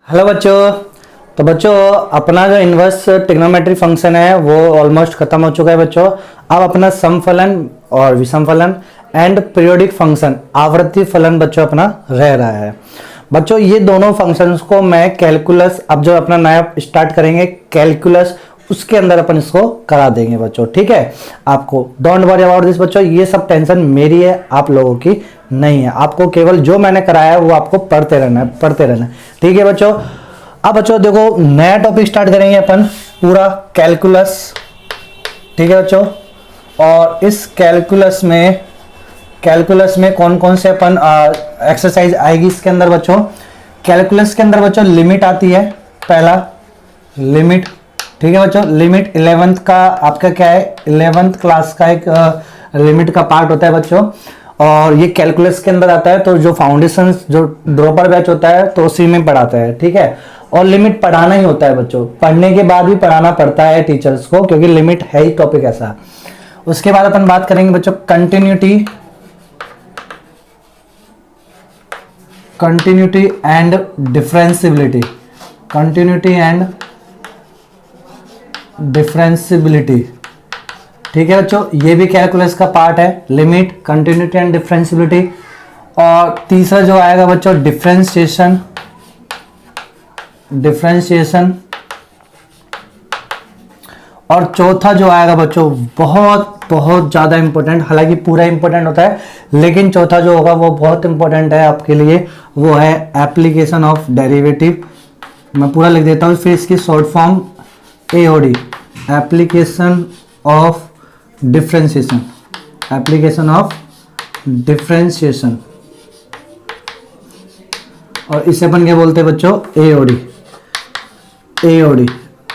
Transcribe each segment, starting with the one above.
Hello बच्चों। तो बच्चों अपना जो इनवर्स ट्रिग्नोमेट्री फंक्शन है वो ऑलमोस्ट खत्म हो चुका है बच्चों। अब अपना सम फलन और विषम फलन एंड पीरियोडिक फंक्शन आवर्ती फलन बच्चों अपना रह रहा है। बच्चों ये दोनों फंक्शंस को मैं कैलकुलस, अब जो अपना नया स्टार्ट करेंगे कैलकुलस, उसके अंदर अपन इसको करा देंगे बच्चों। ठीक है, आपको डोंट वरी अबाउट दिस बच्चों, ये सब टेंशन मेरी है, आप लोगों की नहीं है। आपको केवल जो मैंने कराया है वो आपको पढ़ते रहना है। ठीक है बच्चों। अब बच्चों देखो नया टॉपिक स्टार्ट करेंगे अपन, पूरा कैलकुलस। ठीक है बच्चों, और इस कैलकुलस में कौन कौन से अपन एक्सरसाइज आएगी इसके अंदर बच्चों। कैलकुलस के अंदर बच्चों लिमिट आती है, पहला लिमिट। ठीक है बच्चों, लिमिट 11th का आपका क्या है, 11th क्लास का एक लिमिट का पार्ट होता है बच्चों, और ये कैलकुलस के अंदर आता है। तो जो फाउंडेशन जो ड्रॉपर बैच होता है तो उसी में पढ़ाता है। ठीक है, और लिमिट पढ़ाना ही होता है बच्चों, पढ़ने के बाद भी पढ़ाना पड़ता है टीचर्स को, क्योंकि लिमिट है ही टॉपिक ऐसा। उसके बाद अपन बात करेंगे बच्चों कंटिन्यूटी एंड डिफरेंशिबिलिटी। ठीक है बच्चों, ये भी कैलकुलस का पार्ट है, लिमिट, कंटिन्यूटी एंड डिफरेंशिबिलिटी। और तीसरा जो आएगा बच्चों डिफरेंशिएशन। और चौथा जो आएगा बच्चों बहुत बहुत ज्यादा इंपॉर्टेंट, हालांकि पूरा इंपॉर्टेंट होता है लेकिन चौथा जो होगा वो बहुत इंपॉर्टेंट है आपके लिए, वो है एप्लीकेशन ऑफ डेरिवेटिव। मैं पूरा लिख देता हूं, फिर इसकी short form AOD, application of differentiation. और इसे अपन क्या बोलते हैं बच्चों, एओडी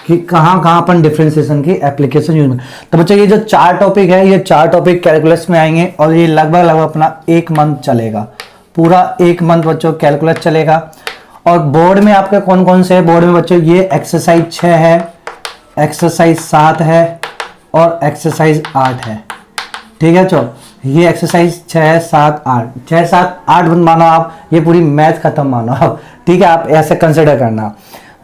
कि कहां कहां अपन डिफरेंशिएशन की एप्लीकेशन यूज। तो बच्चों ये जो 4 टॉपिक है, ये 4 टॉपिक कैलकुलस में आएंगे और ये लगभग अपना 1 मंथ चलेगा, पूरा 1 मंथ बच्चों कैलकुलस चलेगा। और बोर्ड में आपके कौन कौन से है, बोर्ड में बच्चों ये एक्सरसाइज 6 है, एक्सरसाइज 7 है और एक्सरसाइज 8 है। ठीक है बच्चों, ये एक्सरसाइज 6 7 8, 6 7 8 मानो आप, ये पूरी मैथ खत्म मानो आप। ठीक है, आप ऐसे कंसिडर करना।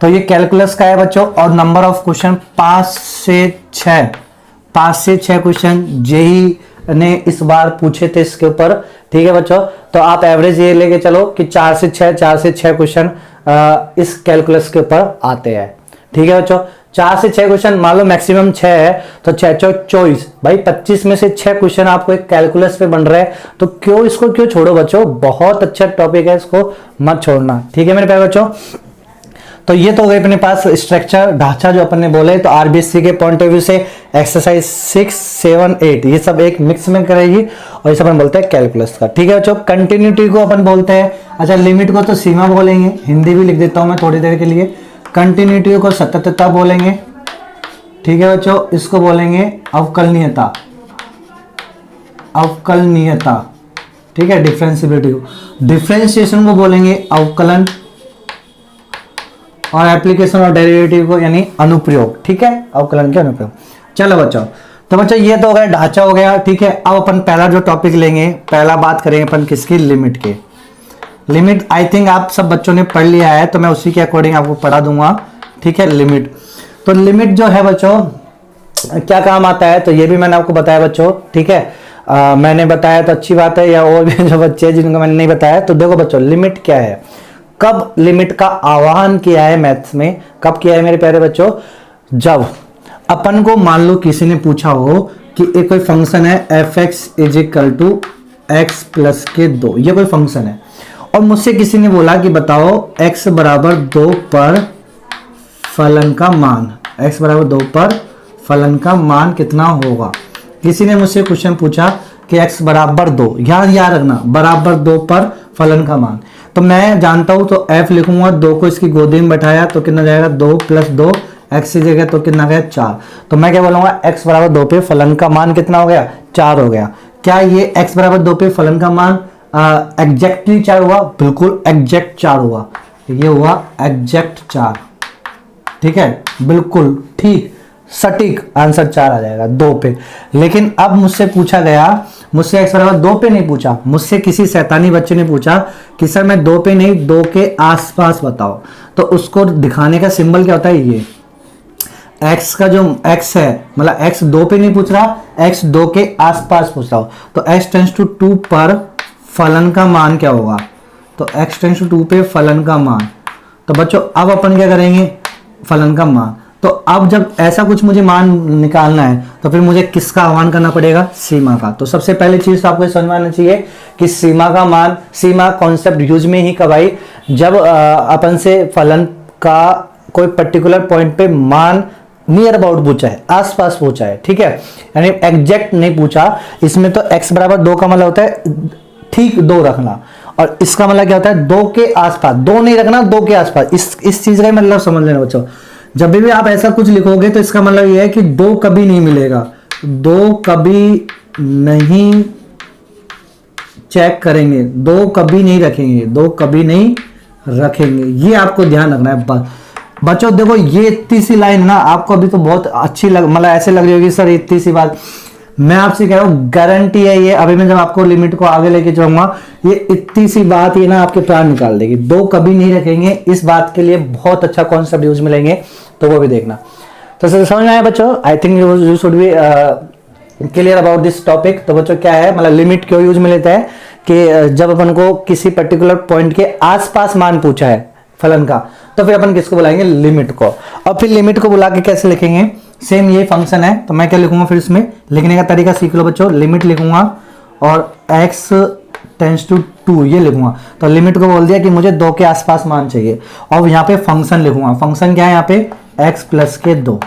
तो ये कैलकुलस का है बच्चों, और नंबर ऑफ क्वेश्चन 5 से 6 क्वेश्चन जेई ने इस बार पूछे थे इसके ऊपर। ठीक है बच्चों, तो आप एवरेज ये लेके चलो कि 4 से 6 क्वेश्चन इस कैलकुलस के ऊपर आते हैं। ठीक है बच्चों, 4 से 6 क्वेश्चन, मान लो मैक्सिमम 6 है तो 6 24 भाई, 25 में से 6 क्वेश्चन आपको एक कैलकुलस पे बन रहे हैं, तो क्यों छोड़ो बच्चों, बहुत अच्छा टॉपिक है, इसको मत छोड़ना। ठीक है मेरे प्यारे बच्चों, तो ये तो हो गए अपने पास स्ट्रक्चर, ढांचा जो अपन ने बोले। तो आरबीएससी के पॉइंट ऑफ व्यू से एक्सरसाइज 6 7 8 ये सब एक मिक्स में करेगी, और इसे अपन बोलते हैं कैलकुलस का। ठीक है बच्चों, कंटिन्यूटी को अपन बोलते हैं, अच्छा लिमिट को तो सीमा बोलेंगे, हिंदी भी लिख देता हूं मैं थोड़ी देर के लिए। कंटिन्यूटी को सततता बोलेंगे। ठीक है बच्चों, इसको बोलेंगे अवकलनीयता। ठीक है, डिफरेंशिबिलिटी को, डिफरेंशिएशन को बोलेंगे अवकलन, और एप्लीकेशन और डेरिवेटिव को यानी अनुप्रयोग। ठीक है, अवकलन के अनुप्रयोग। चलो बच्चों, तो बच्चों ये तो हो गया, ढांचा हो गया। ठीक है, अब अपन पहला जो टॉपिक लेंगे, पहला बात करेंगे अपन किसकी, लिमिट के। लिमिट आई थिंक आप सब बच्चों ने पढ़ लिया है, तो मैं उसी के अकॉर्डिंग आपको पढ़ा दूंगा। ठीक है, लिमिट। तो लिमिट जो है बच्चों क्या काम आता है, तो ये भी मैंने आपको बताया बच्चों। ठीक है, मैंने बताया तो अच्छी बात है, या और भी जो बच्चे जिनको मैंने नहीं बताया, तो देखो बच्चों लिमिट क्या है, कब लिमिट का आह्वान किया है मैथ्स में, कब किया है मेरे प्यारे बच्चों, जब अपन को मान लो किसी ने पूछा हो कि एक कोई फंक्शन है f(x = x + के 2), ये कोई फंक्शन है, और मुझसे किसी ने बोला कि बताओ x = 2 पर फलन का मान, x = 2 पर फलन का मान कितना होगा। किसी ने मुझसे क्वेश्चन पूछा कि x = 2, याद रखना, बराबर 2 पर फलन का मान। तो मैं जानता हूं, तो f लिखूंगा, 2 को इसकी गोदी में बैठाया तो कितना जाएगा, 2 + 2, x की जगह तो कितना गया 4। तो मैं क्या बोलूंगा, x = 2 पे फलन का मान कितना हो गया, 4 हो गया। क्या ये x = 2 पे फलन का मान एग्जैक्टली 4 हुआ, बिल्कुल एग्जैक्ट 4 हुआ, ये हुआ एग्जैक्ट 4। ठीक है, बिल्कुल ठीक सटीक आंसर 4 आ जाएगा 2 पे। लेकिन अब मुझसे पूछा गया मुझसे x बराबर 2 पे नहीं पूछा, मुझसे किसी शैतानी बच्चे ने पूछा कि सर मैं 2 पे नहीं 2 के आसपास बताओ, तो उसको दिखाने का सिंबल क्या होता है, ये x का जो x है, मतलब x 2 पे नहीं पूछ रहा, x 2 के आसपास पूछ रहा हो, तो x टेंस टू 2 पर फलन का मान क्या होगा, तो x टेंस टू 2 पे फलन का मान। तो बच्चों अब अपन क्या करेंगे, फलन का मान। तो अब जब ऐसा कुछ मुझे मान निकालना है तो फिर मुझे किसका आह्वान करना पड़ेगा, सीमा का। तो सबसे पहली चीज तो आपको समझ में आना चाहिए कि सीमा का मान, सीमा कॉन्सेप्ट यूज में ही कब आई, जब अपन से फलन का कोई पर्टिकुलर पॉइंट पे मान नियर अबाउट पूछा है, आसपास पूछा है, ठीक है, यानी एग्जैक्ट नहीं पूछा। इसमें तो x बराबर 2 का मतलब होता है ठीक 2 रखना, और इसका मतलब क्या होता है 2 के आसपास, 2 नहीं रखना 2 के आसपास। इस चीज का मतलब समझ लेना बच्चों, जब भी आप ऐसा कुछ लिखोगे तो इसका मतलब यह है कि 2 कभी नहीं मिलेगा, 2 कभी नहीं चेक करेंगे, 2 कभी नहीं रखेंगे, 2 कभी नहीं रखेंगे, ये आपको ध्यान रखना है बच्चों। देखो ये इतनी सी लाइन ना आपको अभी तो बहुत अच्छी मतलब ऐसे लग रही होगी सर इतनी सी बात, मैं आपसे कह रहा हूँ गारंटी है ये, अभी मैं जब आपको लिमिट को आगे लेके जाऊंगा ये इतनी सी बात ये ना आपके प्राण निकाल देगी। 2 कभी नहीं रखेंगे, इस बात के लिए बहुत अच्छा कॉन्सेप्ट यूज मिलेंगे, तो वो भी देखना। तो समझ में आया बच्चों, I think you should be clear about this topic. तो बच्चों क्या है, मतलब लिमिट क्यों यूज में लेता है कि जब अपन को किसी पर्टिकुलर पॉइंट के आसपास मान पूछा है फलन का, तो फिर अपन किसको बुलाएंगे, लिमिट को। और फिर लिमिट को बुला के कैसे लिखेंगे, सेम ये फंक्शन है, तो मैं क्या लिखूंगा, फिर इसमें लिखने का तरीका सीख लो बच्चों। लिमिट लिखूंगा और x टेंस टू 2 ये लिखूंगा, तो लिमिट को बोल दिया कि मुझे 2 के आसपास मान चाहिए, और यहाँ पे फंक्शन लिखूंगा। फंक्शन क्या है यहाँ पे, x प्लस के 2,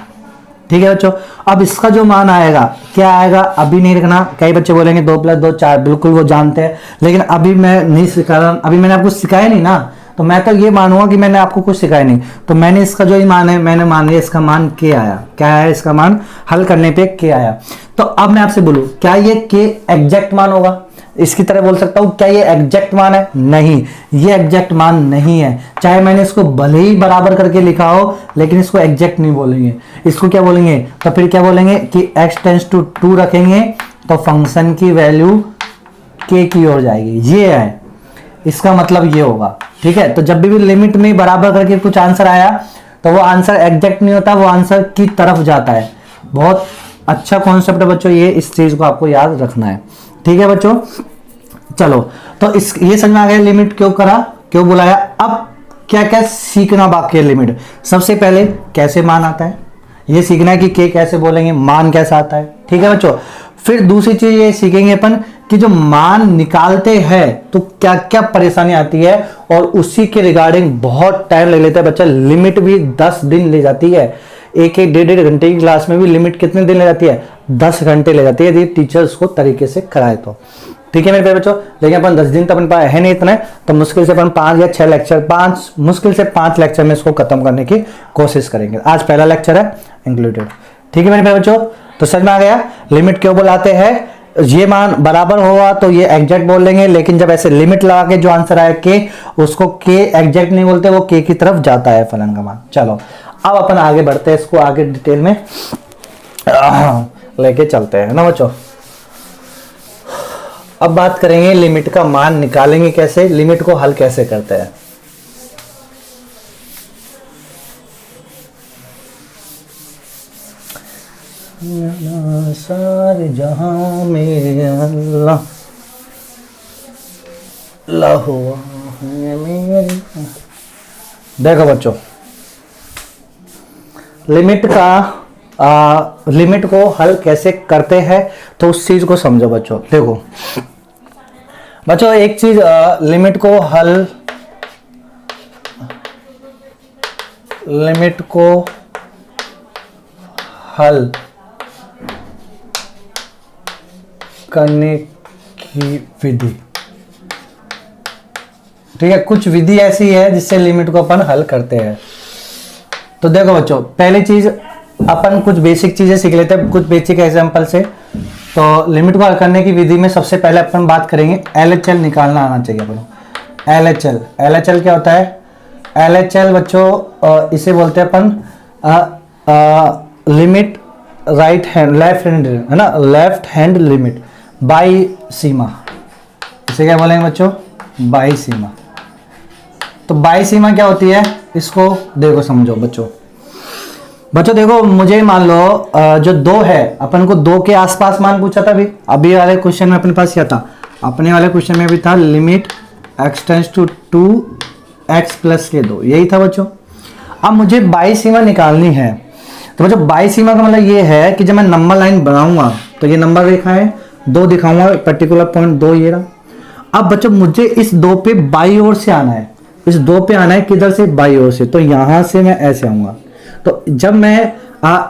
ठीक है बच्चों। अब इसका जो मान आएगा क्या आएगा, अभी नहीं रखना। कई बच्चे बोलेंगे 2 + 2 4, बिल्कुल वो जानते हैं, लेकिन अभी मैं नहीं सिखा रहा, अभी मैंने आपको सिखाया नहीं ना, तो मैं तो ये मानूंगा कि मैंने आपको कुछ सिखाया नहीं। तो मैंने इसका जो ही मान है मैंने मान लिया, इसका मान के आया, क्या आया, इसका मान हल करने पे के आया। तो अब मैं आपसे बोलूं क्या ये के एग्जैक्ट मान होगा, इसकी तरह बोल सकता हूं क्या ये एग्जैक्ट मान है, नहीं, ये एग्जैक्ट मान नहीं है। चाहे मैंने इसको भले ही बराबर करके लिखा हो, लेकिन इसको एग्जैक्ट नहीं बोलेंगे। इसको क्या बोलेंगे, तो फिर क्या बोलेंगे कि x टेंस टू 2 रखेंगे तो फंक्शन की वैल्यू के की ओर जाएगी, ये है इसका मतलब ये होगा, ठीक है। तो जब भी लिमिट में बराबर करके कुछ आंसर आया तो वो आंसर एग्जैक्ट नहीं होता, वो आंसर की तरफ जाता है। बहुत अच्छा कॉन्सेप्ट है बच्चों ये, इस चीज को आपको याद रखना है, ठीक है बच्चों। चलो तो इस ये समझ में आ गया लिमिट क्यों करा, क्यों बुलाया। अब क्या क्या सीखना बाकी है लिमिट। सबसे पहले कैसे मान आता है ये सीखना है कि के कैसे बोलेंगे, मान कैसा आता है, ठीक है बच्चों। फिर दूसरी चीज ये सीखेंगे अपन कि जो मान निकालते हैं तो क्या क्या परेशानी आती है, और उसी के रिगार्डिंग बहुत टाइम ले लेता है बच्चा। लिमिट भी 10 दिन ले जाती है, एक 1.5 घंटे की क्लास में भी लिमिट कितने दिन ले जाती है, 10 घंटे ले जाती है यदि टीचर उसको तरीके से कराए तो, ठीक है मेरे प्यारे बच्चों। लेकिन अपन 10 दिन तो अपन पाए है नहीं इतना, तो मुश्किल से अपन 5 या 6 लेक्चर, 5 मुश्किल से 5 लेक्चर में इसको खत्म करने की कोशिश करेंगे। आज पहला लेक्चर है इंक्लूडेड, ठीक है मेरे प्यारे बच्चों। तो समझ में आ गया लिमिट क्यों बुलाते हैं। ये मान बराबर होगा तो ये एग्जैक्ट बोल देंगे, लेकिन जब ऐसे लिमिट लगा के जो आंसर आए के, उसको के एग्जैक्ट नहीं बोलते, वो के की तरफ जाता है फलन का मान। चलो अब अपन आगे बढ़ते हैं, इसको आगे डिटेल में लेके चलते हैं ना बच्चों। अब बात करेंगे लिमिट का मान निकालेंगे कैसे, लिमिट को हल कैसे करते हैं। सारे जहां में अल्लाह लहुआ है मेरी। देखो बच्चों लिमिट का लिमिट को हल कैसे करते हैं, तो उस चीज को समझो बच्चों। देखो बच्चों एक चीज, लिमिट को हल करने की विधि, ठीक है, कुछ विधि ऐसी है जिससे लिमिट को अपन हल करते हैं। तो देखो बच्चों पहली चीज अपन कुछ बेसिक चीजें सीख लेते हैं, कुछ बेसिक एग्जांपल से। तो लिमिट को हल करने की विधि में सबसे पहले अपन बात करेंगे LHL निकालना आना चाहिए अपन। LHL क्या होता है, LHL बच्चों इसे बोलते हैं अपन limit right hand, left hand है ना, लेफ्ट हैंड लिमिट। बाई सीमा, इसे क्या बोलेंगे बच्चों, बाई सीमा। तो बाई सीमा क्या होती है, इसको देखो समझो बच्चों। बच्चों देखो, मुझे मान लो जो 2 है, अपन को 2 के आसपास मान पूछा था अभी वाले क्वेश्चन में अपने पास क्या था, अपने वाले क्वेश्चन में भी था limit x tends to 2x plus के 2, यही था बच्चों। अब मुझे बाई सीमा निकालनी है। तो बच्चों बाई सीमा का मतलब ये है कि जब मैं नंबर लाइन बनाऊंगा तो ये नंबर रेखा है, 2 दिखाऊंगा, पर्टिकुलर पॉइंट 2 ये रहा। अब बच्चों मुझे इस 2 पे बाई ओर से आना है, इस 2 पे आना है, किधर से, बाई ओर से। तो यहां से मैं ऐसे आऊंगा। तो जब मैं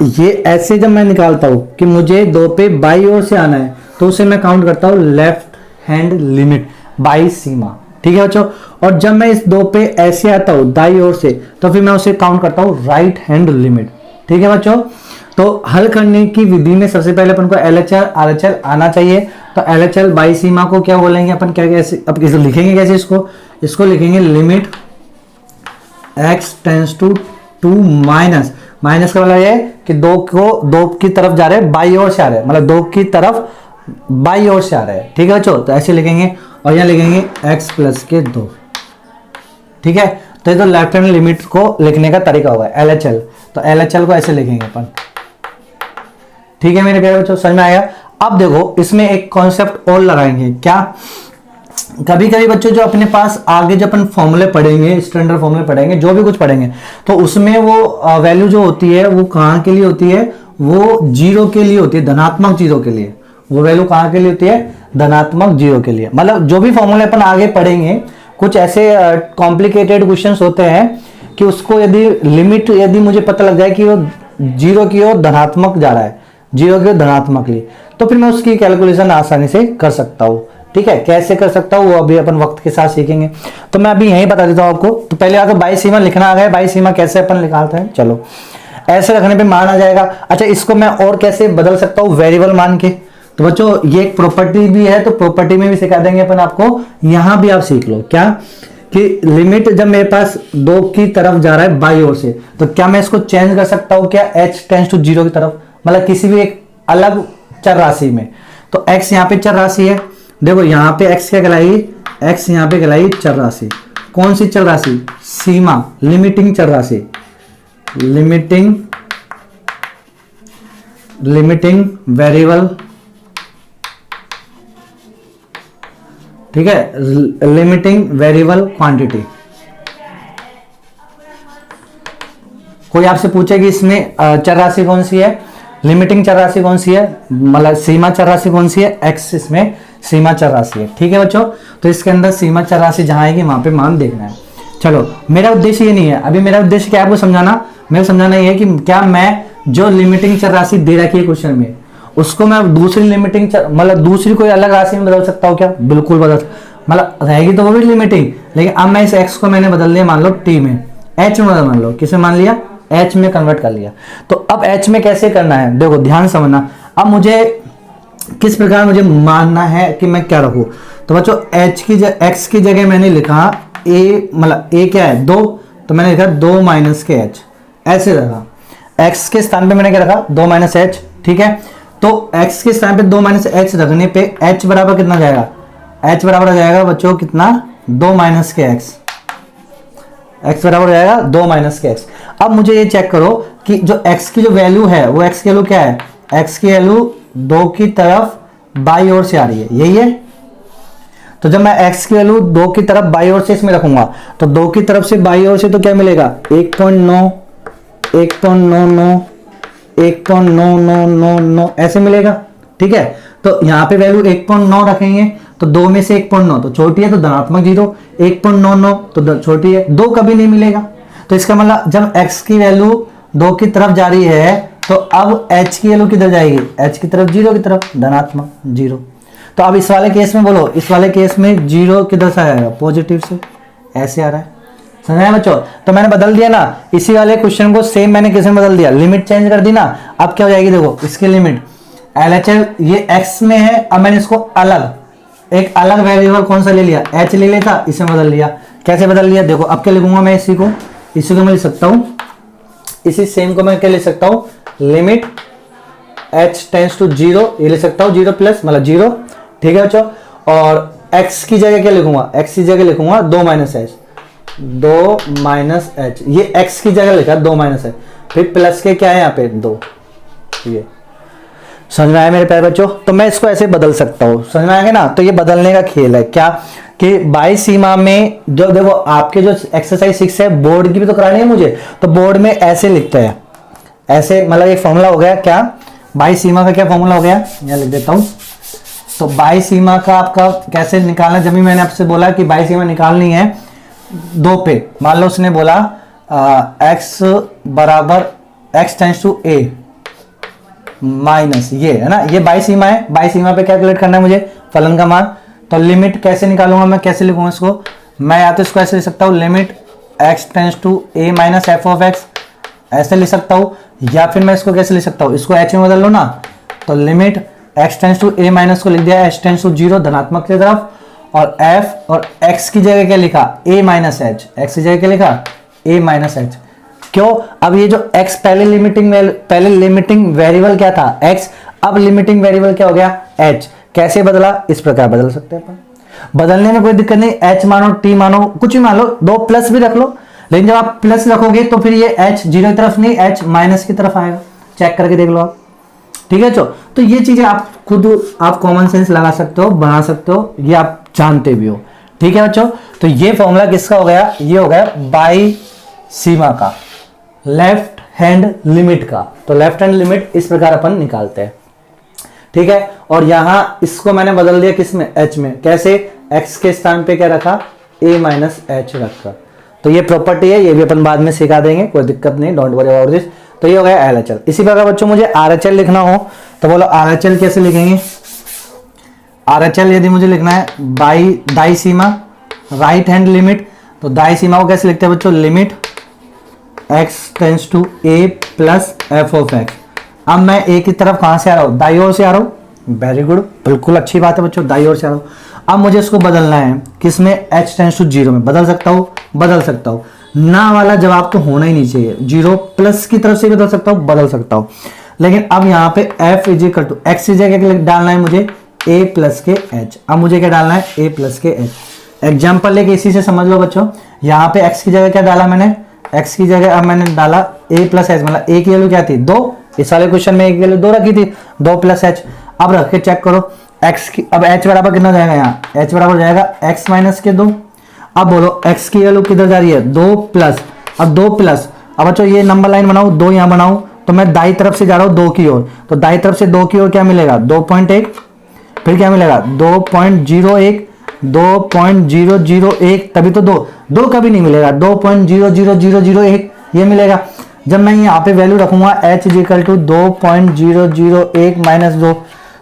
ये ऐसे जब मैं निकालता हूं कि मुझे 2 पे बाई ओर से आना है, तो उसे मैं काउंट करता हूं लेफ्ट हैंड लिमिट, बाई सीमा, ठीक है बच्चों। और जब मैं इस 2 पे ऐसे आता हूं दाई ओर से, तो फिर मैं उसे काउंट करता हूं राइट हैंड लिमिट, ठीक है बच्चों। तो हल करने की विधि में सबसे पहले अपन को LHL RHL आना चाहिए। तो LHL बाई सीमा को क्या बोलेंगे अपन, क्या कैसे, अब इसे लिखेंगे कैसे, इसको लिखेंगे limit x tends to 2 minus का मतलब ये कि 2 की तरफ जा रहे हैं, बाई ओर से आ रहे हैं, मतलब 2 की तरफ बाई ओर से आ रहे हैं, ठीक है बच्चों। तो ऐसे लिखेंगे और यहाँ लिखेंगे x प्लस के 2, ठीक है। तो ये तो लेफ्ट हैंड लिमिट को लिखने का तरीका होगा LHL। तो LHL को ऐसे लिखेंगे अपन, ठीक है मेरे प्यारे बच्चों, समझ में आया। अब देखो इसमें एक कॉन्सेप्ट और लगाएंगे, क्या, कभी कभी बच्चों जो अपने पास आगे जो अपन फॉर्मूले पढ़ेंगे, स्टैंडर्ड फॉर्मूले पढ़ेंगे, जो भी कुछ पढ़ेंगे, तो उसमें वो वैल्यू जो होती है वो कहाँ के लिए होती है, वो 0 के लिए होती है, धनात्मक 0 के लिए। वो वैल्यू कहाँ के लिए होती है, धनात्मक 0 के लिए। मतलब जो भी फॉर्मूले अपन आगे पढ़ेंगे, कुछ ऐसे कॉम्प्लिकेटेड क्वेश्चंस होते हैं कि उसको यदि लिमिट यदि मुझे पता लग जाए कि वो 0 की ओर धनात्मक जा रहा है, 0 की ओर धनात्मक लिए, तो फिर मैं उसकी कैलकुलेशन आसानी से कर सकता हूँ, ठीक है। कैसे कर सकता हूँ वो अभी अपन वक्त के साथ सीखेंगे। तो मैं अभी यही बता देता हूँ आपको। तो पहले आकर बाई सीमा लिखना आ गया, बाई सीमा कैसे अपन निकालते हैं, चलो ऐसे रखने पे मान आ जाएगा। अच्छा, इसको मैं और कैसे बदल सकता हूँ, वेरिएबल मान के। तो बच्चों ये एक प्रॉपर्टी भी है, तो प्रॉपर्टी में भी सिखा देंगे अपन आपको, यहां भी आप सीख लो क्या, कि लिमिट जब मेरे पास 2 की तरफ जा रहा है बाई ओर से, तो क्या मैं इसको चेंज कर सकता हूं क्या, h टेंड्स टू 0 की तरफ, मतलब किसी भी एक अलग चर राशि में। तो x यहाँ पे चर राशि है, देखो यहाँ पे x क्या कहलाएगी, x यहाँ पे कहलाएगी चर राशि। कौन सी चर राशि, सीमा, लिमिटिंग चर राशि, लिमिटिंग वेरिएबल, ठीक है, लिमिटिंग वेरिएबल क्वांटिटी। कोई आपसे पूछे कि इसमें चर राशि कौन सी है, लिमिटिंग चर राशि कौन सी है, मतलब सीमा चर राशि कौन सी है, x इसमें सीमा चर राशि है, ठीक है बच्चों। तो इसके अंदर सीमा चर राशि जहां आएगी वहां पे मान देखना है। चलो मेरा उद्देश्य ये नहीं है, अभी मेरा उद्देश्य क्या है आपको समझाना, मेरे समझाना ये है कि क्या मैं जो लिमिटिंग चर राशि दे रखी है क्वेश्चन में, उसको मैं दूसरी लिमिटिंग मतलब दूसरी कोई अलग राशि में बदल सकता हूँ क्या, बिल्कुल बदल, मतलब रहेगी तो वो भी लिमिटिंग, लेकिन अब मैं इस x को मैंने बदल दिया, मान लो t में, h में मान लो, किसे मान लिया, h में कन्वर्ट कर लिया। तो अब h में कैसे करना है, देखो ध्यान समझना। अब मुझे किस प्रकार मुझे मानना है कि मैं क्या रखूं। तो बच्चों x की जगह मैंने लिखा a, मतलब a क्या है 2, तो मैंने लिखा 2 माइनस के h, ऐसे रखा। x के स्थान पे मैंने क्या रखा, 2 माइनस h, ठीक है। तो x के स्थान पे 2 माइनस h रखने पे h बराबर कितना जाएगा, h बराबर आ जाएगा बच्चों कितना, 2 माइनस के x बराबर हो जाएगा 2 माइनस के x। अब मुझे ये चेक करो कि जो x की जो वैल्यू है वो x की वैल्यू क्या है, x की वैल्यू 2 की तरफ बाई ओर से आ रही है, यही है। तो जब मैं x की वैल्यू 2 की तरफ बाई ओर से इसमें रखूंगा, तो 2 की तरफ से बाई ओर से तो क्या मिलेगा, 1.9 1.99 1.9999 ऐसे मिलेगा, ठीक है। तो यहाँ पे वैल्यू 1.9 रखेंगे, तो 2 में से 1.9 तो छोटी है, तो धनात्मक 0, 1.99 तो छोटी है, 2 कभी नहीं मिलेगा। तो इसका मतलब जब x की वैल्यू 2 की तरफ जा रही है, तो अब h की वैल्यू किधर जाएगी, h की तरफ, 0 की तरफ, धनात्मक 0। तो अब इस वाले केस में बोलो, इस वाले केस में 0 किधर से आएगा, पॉजिटिव से, ऐसे आ रहा है, समझ बच्चों। तो मैंने बदल दिया ना, इसी वाले क्वेश्चन को सेम मैंने किस में बदल दिया, लिमिट चेंज कर दी ना। अब क्या हो जाएगी, देखो इसकी लिमिट LHL ये x में है, अब मैंने इसको अलग एक अलग वेरिएबल कौन सा ले लिया, h ले लेता, इसे बदल लिया। कैसे बदल लिया, देखो अब क्या लिखूंगा मैं, इसी को मैं लिख सकता हूं, इसी सेम को मैं क्या लिख सकता हूं, लिमिट h टेंड्स टू 0, ये लिख सकता हूं 0 प्लस मतलब 0 ठीक है बच्चों। और x की जगह क्या लिखूंगा, x की जगह लिखूंगा 2 माइनस एच, 2 माइनस एच, ये x की जगह लिखा 2 माइनस एच, फिर प्लस के क्या है यहाँ पे 2। ये समझ में आया मेरे प्यारे बच्चों। तो मैं इसको ऐसे बदल सकता हूँ, समझ में आएगा ना। तो ये बदलने का खेल है क्या कि बाई सीमा में जो देखो आपके जो एक्सरसाइज 6 है बोर्ड की भी तो करानी है मुझे, तो बोर्ड में ऐसे लिखते हैं, ऐसे मतलब एक फॉर्मूला हो गया क्या, बाई सीमा का क्या फॉर्मूला हो गया, यहाँ लिख देता हूँ। तो बाई सीमा का आपका कैसे निकालना, जब भी मैंने आपसे बोला कि बाई सीमा निकालनी है 2 पे, मान लो उसने बोला x बराबर x tends to a minus ये है ना, ये बाई सीमा है, बाई सीमा पे कैलकुलेट करना है मुझे फलन का मान। तो लिमिट कैसे निकालूंगा मैं, कैसे लिखूंगा इसको, मैं या तो इसको ऐसे लिख सकता हूँ limit x tends to a minus F of x, ऐसे लिख सकता हूँ, या फिर मैं इसको कैसे लिख सकता हूँ, इसको h में बदल लो ना, तो limit x tends to a minus को लिख दिया h टेंस टू 0 धनात्मक की तरफ, और f और x की जगह क्या लिखा a माइनस एच, x की जगह क्या लिखा a माइनस एच। क्यों, अब ये जो x पहले लिमिटिंग वेरिएबल क्या था x, अब लिमिटिंग वेरिएबल क्या हो गया h। कैसे बदला, इस प्रकार बदल सकते हैं अपन, बदलने में कोई दिक्कत नहीं, h मानो t मानो कुछ भी मान लो, 2 प्लस भी रख लो, लेकिन जब आप प्लस रखोगे तो फिर ये h 0 की तरफ नहीं h माइनस की तरफ आएगा, चेक करके देख लो आप। ठीक है तो ये चीजें आप खुद आप कॉमन सेंस लगा सकते हो, बना सकते हो, ये आप जानते भी हो। ठीक है बच्चों, तो ये फॉर्मूला किसका हो गया, ये हो गया बाई सीमा का, लेफ्ट हैंड लिमिट का। तो लेफ्ट हैंड लिमिट इस प्रकार अपन निकालते हैं। ठीक है, और यहां इसको मैंने बदल दिया किसमें, h में, कैसे, x के स्थान पे क्या रखा a माइनस एच रखा। तो ये प्रॉपर्टी है, ये भी अपन बाद में सिखा देंगे, कोई दिक्कत नहीं, डोंट वरी अबाउट दिस। तो ये हो गया LHL। इसी प्रकार बच्चों मुझे RHL लिखना हो तो बोलो RHL कैसे लिखेंगे, RHL यदि मुझे लिखना है बाई दाई सीमा राइट हैंड लिमिट, तो दाई सीमा को कैसे लिखते हैं बच्चों, limit x tends to a plus F of x। अब मैं a की तरफ कहां से आ रहा हूं, दाई ओर से आ रहा हूं, वेरी गुड, बिल्कुल अच्छी बात है बच्चों, दाई ओर से आ रहा हूं। अब मुझे इसको बदलना है किसमें, h टेंस टू 0 में, बदल सकता हूं ना वाला जवाब तो होना ही नहीं चाहिए, 0 प्लस की तरफ से बदल सकता हूं, लेकिन अब यहाँ पे f is equal to x की जगह डालना है मुझे a प्लस के h। अब मुझे क्या डालना है, a प्लस के h। एग्जाम्पल लेके इसी से समझ लो बच्चों, यहाँ पे x की जगह क्या डाला मैंने, x की जगह अब मैंने डाला a प्लस एच, मतलब a की वैल्यू क्या थी 2, इस वाले क्वेश्चन में a की वैल्यू 2 रखी थी, 2 प्लस एच। अब रख के चेक करो x की, अब h बराबर कितना जाएगा, यहाँ h बराबर जाएगा x माइनस के 2। अब बोलो x की वैल्यू किधर जा रही है, 2 प्लस, अब 2 प्लस, अब बच्चों ये नंबर लाइन बनाओ, 2 यहाँ बनाओ, तो मैं दाई तरफ से जा रहा हूँ 2 की ओर, तो दाई तरफ से 2 की ओर क्या मिलेगा 2.1, फिर क्या मिलेगा 2.01, 2.001, तभी तो 2 कभी नहीं मिलेगा, 2.00001 ये मिलेगा। जब मैं यहाँ पे वैल्यू रखूंगा h इक्वल टू 2.001 माइनस 2,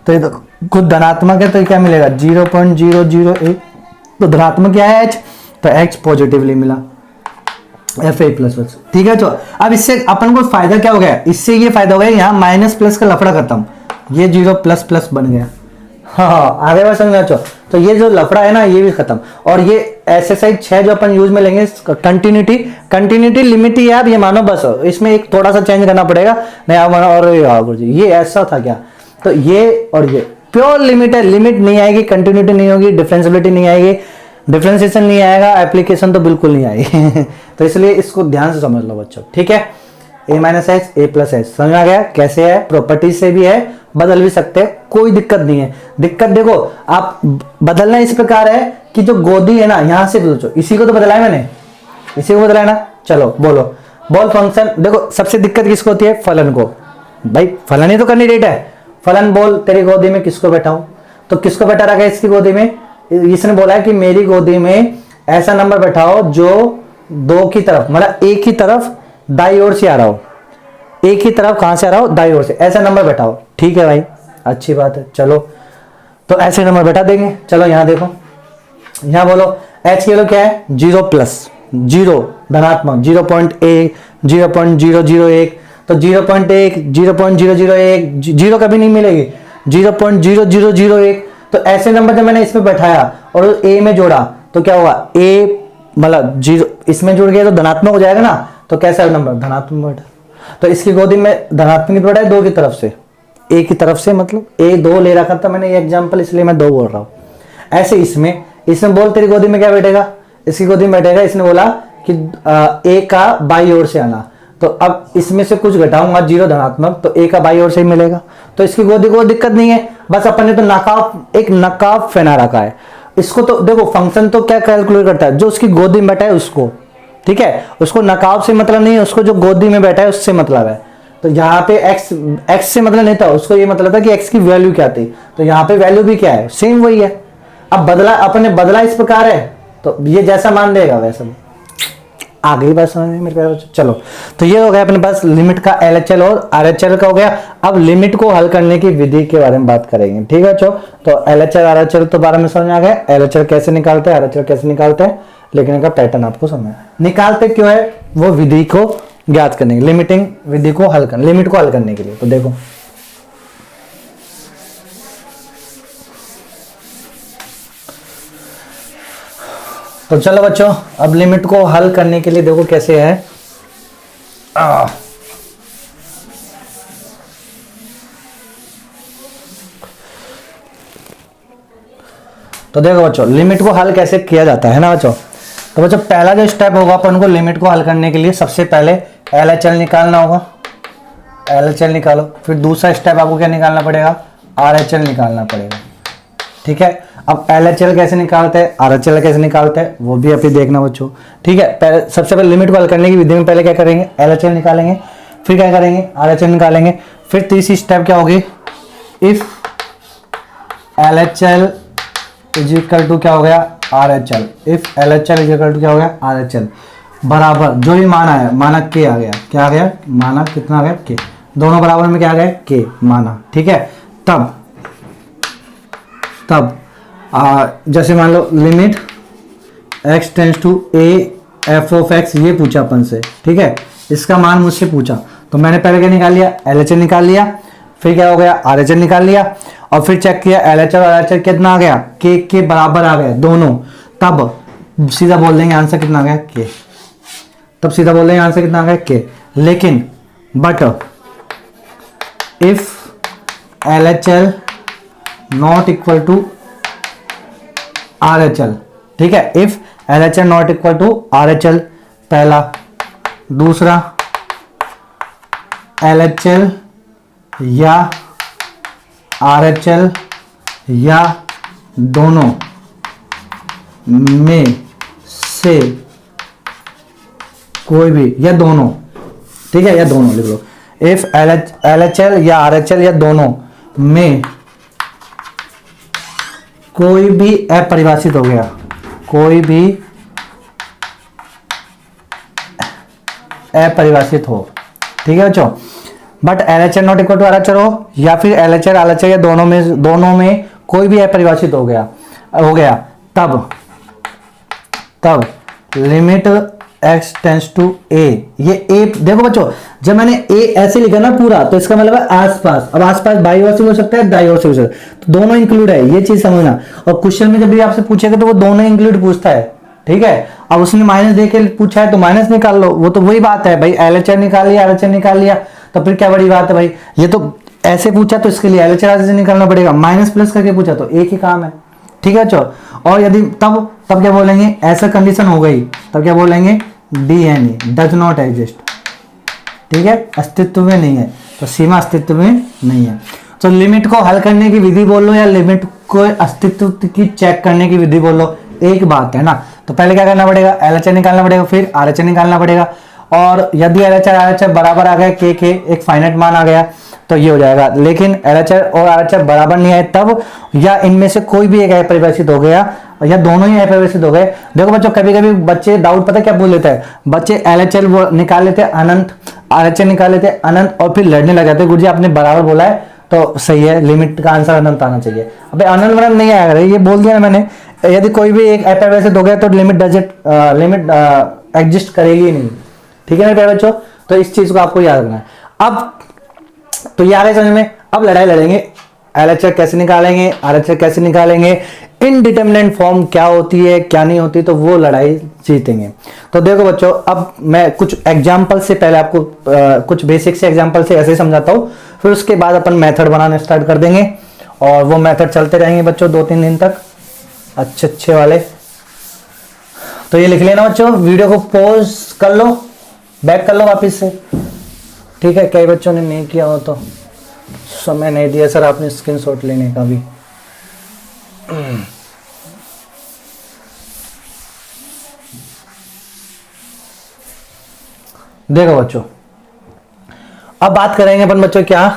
तो ये तो खुद धनात्मक है, तो क्या मिलेगा 0.001, तो धनात्मक क्या है h, तो h पॉजिटिवली मिला एफ ए प्लस प्लस। ठीक है, तो अब इससे अपन को फायदा क्या हो गया, इससे ये फायदा हो गया, यहाँ माइनस प्लस का लफड़ा खत्म, ये 0 प्लस प्लस बन गया। हाँ आगे बात समझ में, तो ये जो लफड़ा है ना ये भी खत्म। और ये एक्सरसाइज 6 जो अपन यूज में लेंगे, कंटिन्यूटी लिमिट ही है, अब ये मानो बस इसमें एक थोड़ा सा चेंज करना पड़ेगा, नहीं और ये ऐसा था क्या, तो ये और ये प्योर लिमिट है, लिमिट नहीं आएगी, कंटिन्यूटी नहीं होगी, डिफरेंशिएबिलिटी नहीं आएगी, डिफरेंशिएशन नहीं आएगा, एप्लीकेशन तो बिल्कुल नहीं आएगी। तो इसलिए इसको ध्यान से समझ लो बच्चों। ठीक है, a minus H a plus H समझ आ गया कैसे है, प्रॉपर्टी से भी है, बदल भी सकते हैं, कोई दिक्कत नहीं है। दिक्कत देखो आप बदलना इस प्रकार है कि जो गोदी है ना यहाँ से सोचो, इसी को तो बदला है मैंने, इसी को बदला है ना। चलो बोलो बॉल फंक्शन, देखो सबसे दिक्कत किसको होती है, फलन को, भाई फलन ही तो कैंडिडेट है, फलन बोल तेरी गोदी में किसको बैठाऊं, तो किसको बैठा रखा है इसकी गोदी में, इसने बोला है कि मेरी गोदी में ऐसा नंबर बैठाओ जो 2 की तरफ, मतलब एक ही तरफ दाई ओर से आ रहा हो, एक ही तरफ कहां से आ रहा हो, दाई ओर से, ऐसा नंबर बैठाओ। ठीक है भाई, अच्छी बात है, चलो तो ऐसे नंबर बैठा देंगे। चलो यहां देखो, यहां बोलो h की वैल्यू क्या है 0 प्लस 0 धनात्मक 0.1 0.001, तो 0.1 0.001 0 कभी नहीं मिलेगी, 0.0001। तो ऐसे नंबर जब मैंने इसमें बैठाया और a में जोड़ा तो क्या होगा, a मतलब 0 इसमें जुड़ गया तो धनात्मक हो जाएगा ना, तो कैसा नंबर धनात्मक बैठा, तो इसकी गोदी में धनात्मक बैठा है 2 की तरफ से, ए की तरफ से, मतलब ए 2 ले रखा था मैंने ये एग्जांपल, इसलिए मैं 2 बोल रहा हूं। ऐसे इसमें बोल तेरी गोदी में क्या बैठेगा, इसकी गोदी में बैठेगा। इसने बोला कि ए का बाई ओर से आना, तो अब इसमें से कुछ घटाऊंगा 0 धनात्मक, तो ए का बाई ओर से ही मिलेगा। तो इसकी गोदी को दिक्कत नहीं है, बस अपन ने तो एक नकाब फैला रखा है। इसको तो देखो फंक्शन तो क्या कैलकुलेट करता है, जो उसकी गोदी में बैठा है उसको, ठीक है, उसको नकाब से मतलब नहीं है, उसको जो गोदी में बैठा है उससे मतलब है। तो यहाँ पे x से मतलब नहीं था, उसको ये मतलब था कि x की वैल्यू क्या थी, तो यहाँ पे वैल्यू भी क्या है, सेम वही है। अब बदला अपन ने बदला इस प्रकार है, तो ये जैसा मान देगा वैसा। आगे बात समझ में मेरे प्यारे। चलो, तो ये हो गया अपने पास लिमिट का LHL और RHL का हो गया। अब लिमिट को हल करने की विधि के बारे में बात करेंगे, ठीक है। तो LHL RHL तो बारे में समझ में आ गया, LHL कैसे निकालते हैं, RHL कैसे निकालते हैं, लेकिन का पैटर्न आपको समझ निकालते क्यों है, वो विधि को ज्ञात करने की, लिमिटिंग विधि को हल करने, लिमिट को हल करने के लिए। तो देखो तो चलो बच्चों, अब लिमिट को हल करने के लिए देखो कैसे है। तो देखो बच्चों, लिमिट को हल कैसे किया जाता है ना बच्चों। तो बच्चों पहला जो स्टेप होगा अपन को लिमिट को हल करने के लिए, सबसे पहले LHL निकालना होगा, LHL निकालो। फिर दूसरा स्टेप आपको क्या निकालना पड़ेगा, RHL निकालना पड़ेगा, ठीक है। अब LHL कैसे निकालते हैं, RHL कैसे निकालते हैं, वो भी अभी देखना बच्चों, ठीक है। पहले सबसे पहले लिमिट को हल करने की विधि में पहले क्या करेंगे, LHL निकालेंगे, फिर क्या करेंगे, RHL निकालेंगे। फिर तीसरी स्टेप क्या होगी, if LHL is equal to क्या हो गया, RHL। If LHL is equal to क्या हो गया, RHL, बराबर जो भी माना है, माना के आ गया, क्या आ गया, माना कितना आ गया, के, दोनों बराबर में क्या आ गया, के माना, ठीक है। तब जैसे मान लो limit x tends to a f of x, ये पूछा अपन से, ठीक है, इसका मान मुझसे पूछा, तो मैंने पहले क्या निकाल लिया, LHL निकाल लिया। फिर क्या हो गया, RHL निकाल लिया, और फिर चेक किया LHL और RHL कितना आ गया, के बराबर आ गया दोनों। तब सीधा बोल देंगे आंसर कितना आ गया, के। तब सीधा बोल देंगे आंसर कितना आ गया, के। लेकिन but if LHL not equal to RHL, ठीक है, if LHL not equal to RHL, पहला। दूसरा, LHL या RHL या दोनों में से कोई भी, या दोनों, ठीक है, या दोनों लिख लो। इफ LHL या RHL या दोनों में कोई भी अपरिभाषित हो गया, कोई भी अपरिभाषित हो, ठीक है बच्चों। But LHL not equal to RHL हो, या फिर LHL RHL या दोनों में कोई भी अपरिभाषित हो गया, तब limit x tends to a, ये a देखो बच्चों, जब मैंने a ऐसे लिखा ना पूरा, तो इसका मतलब है आसपास। अब आसपास बाई ओर से भी हो सकता है, दाई ओर से भी हो सकता है, तो दोनों इंक्लूड है, ये चीज समझना। और क्वेश्चन में जब भी आपसे पूछेगा तो वो दोनों इंक्लूड पूछता है, ठीक है। अब उसने माइनस दे के पूछा है तो माइनस निकाल लो, वो तो वही बात है भाई, LHL निकाल लिया, RHL निकाल लिया, तो फिर क्या बड़ी बात है भाई। ये तो ऐसे पूछा तो इसके लिए LHL RHL निकालना पड़ेगा, माइनस प्लस करके पूछा तो एक ही काम है, ठीक है बच्चों। और यदि तब क्या बोलेंगे, ऐसा कंडीशन हो गई, तब क्या बोलेंगे, DNE डज नॉट एग्जिस्ट, ठीक है, अस्तित्व में नहीं है, तो सीमा अस्तित्व में नहीं है। तो लिमिट को हल करने की विधि बोल लो या लिमिट को अस्तित्व की चेक करने की विधि बोल लो, एक बात है ना। तो पहले क्या करना पड़ेगा, LHL निकालना पड़ेगा, फिर RHL निकालना पड़ेगा। और यदि LHL RHL बराबर आ गया, के एक फाइनाइट मान आ गया, तो ये हो जाएगा। लेकिन LHL और RHL बराबर नहीं आए तब, या इनमें से कोई भी एक अपरिभाषित हो गया, या दोनों ही अपरिभाषित हो गए। देखो बच्चों, कभी कभी बच्चे डाउट पता क्या बोल लेते हैं, बच्चे LHL निकाल लेते अनंत, RHL निकाल लेते अनंत, और फिर लड़ने लग जाते, गुरुजी आपने बराबर बोला है तो सही है, लिमिट का आंसर अनंत आना चाहिए। अबे अनंत वनंत नहीं आएगा, ये बोल दिया ना मैंने। यदि कोई भी एक अपरिभाषित हो गया तो लिमिट एग्जिस्ट करेगी ही नहीं, ठीक है ना प्यारे बच्चों। तो इस चीज को आपको याद रखना है। अब तो ये आ गए समझ में। अब लड़ाई लड़ेंगे, LHL कैसे निकालेंगे, RHL कैसे निकालेंगे, इनडिटरमिनेंट फॉर्म क्या होती है क्या नहीं होती, तो वो लड़ाई जीतेंगे। तो देखो बच्चों, अब मैं कुछ एग्जांपल से पहले आपको कुछ बेसिक से एग्जांपल से ऐसे समझाता हूँ, फिर उसके बाद अपन मेथड बनाने स्टार्ट कर देंगे और वो मेथड चलते रहेंगे बच्चों 2-3 दिन तक अच्छे अच्छे वाले। तो ये लिख लेना बच्चों, वीडियो को पॉज कर लो, बैक कर लो वापस से, ठीक है। कई बच्चों ने नहीं किया हो तो समय नहीं दिया सर आपने स्क्रीनशॉट लेने का भी। देखो बच्चों, अब बात करेंगे अपन बच्चों क्या,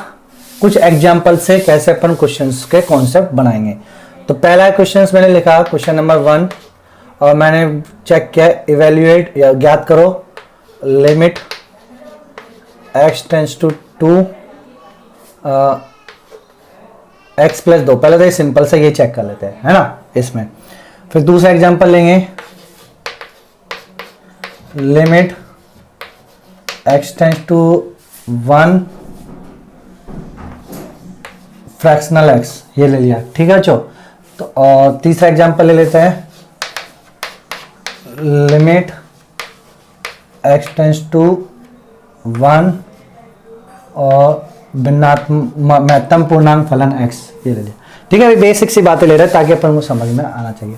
कुछ एग्जाम्पल से कैसे अपन क्वेश्चंस के कॉन्सेप्ट बनाएंगे। तो पहला क्वेश्चंस मैंने लिखा क्वेश्चन नंबर 1 और मैंने चेक किया इवेल्युएट या ज्ञात करो limit x tends to 2 x plus 2। पहले तो ये सिंपल से ये चेक कर लेते हैं, है ना इसमें। फिर दूसरा एग्जांपल लेंगे limit x tends to 1 fractional x, ये ले लिया, ठीक है बच्चों। तो और तीसरा एग्जांपल ले लेते हैं लिमिट x टेंस टू 1 और महत्तम पूर्णांक फलन x, ये ले लिया, ठीक है। अभी बेसिक सी बातें ले रहे हैं ताकि अपन को समझ में आना चाहिए।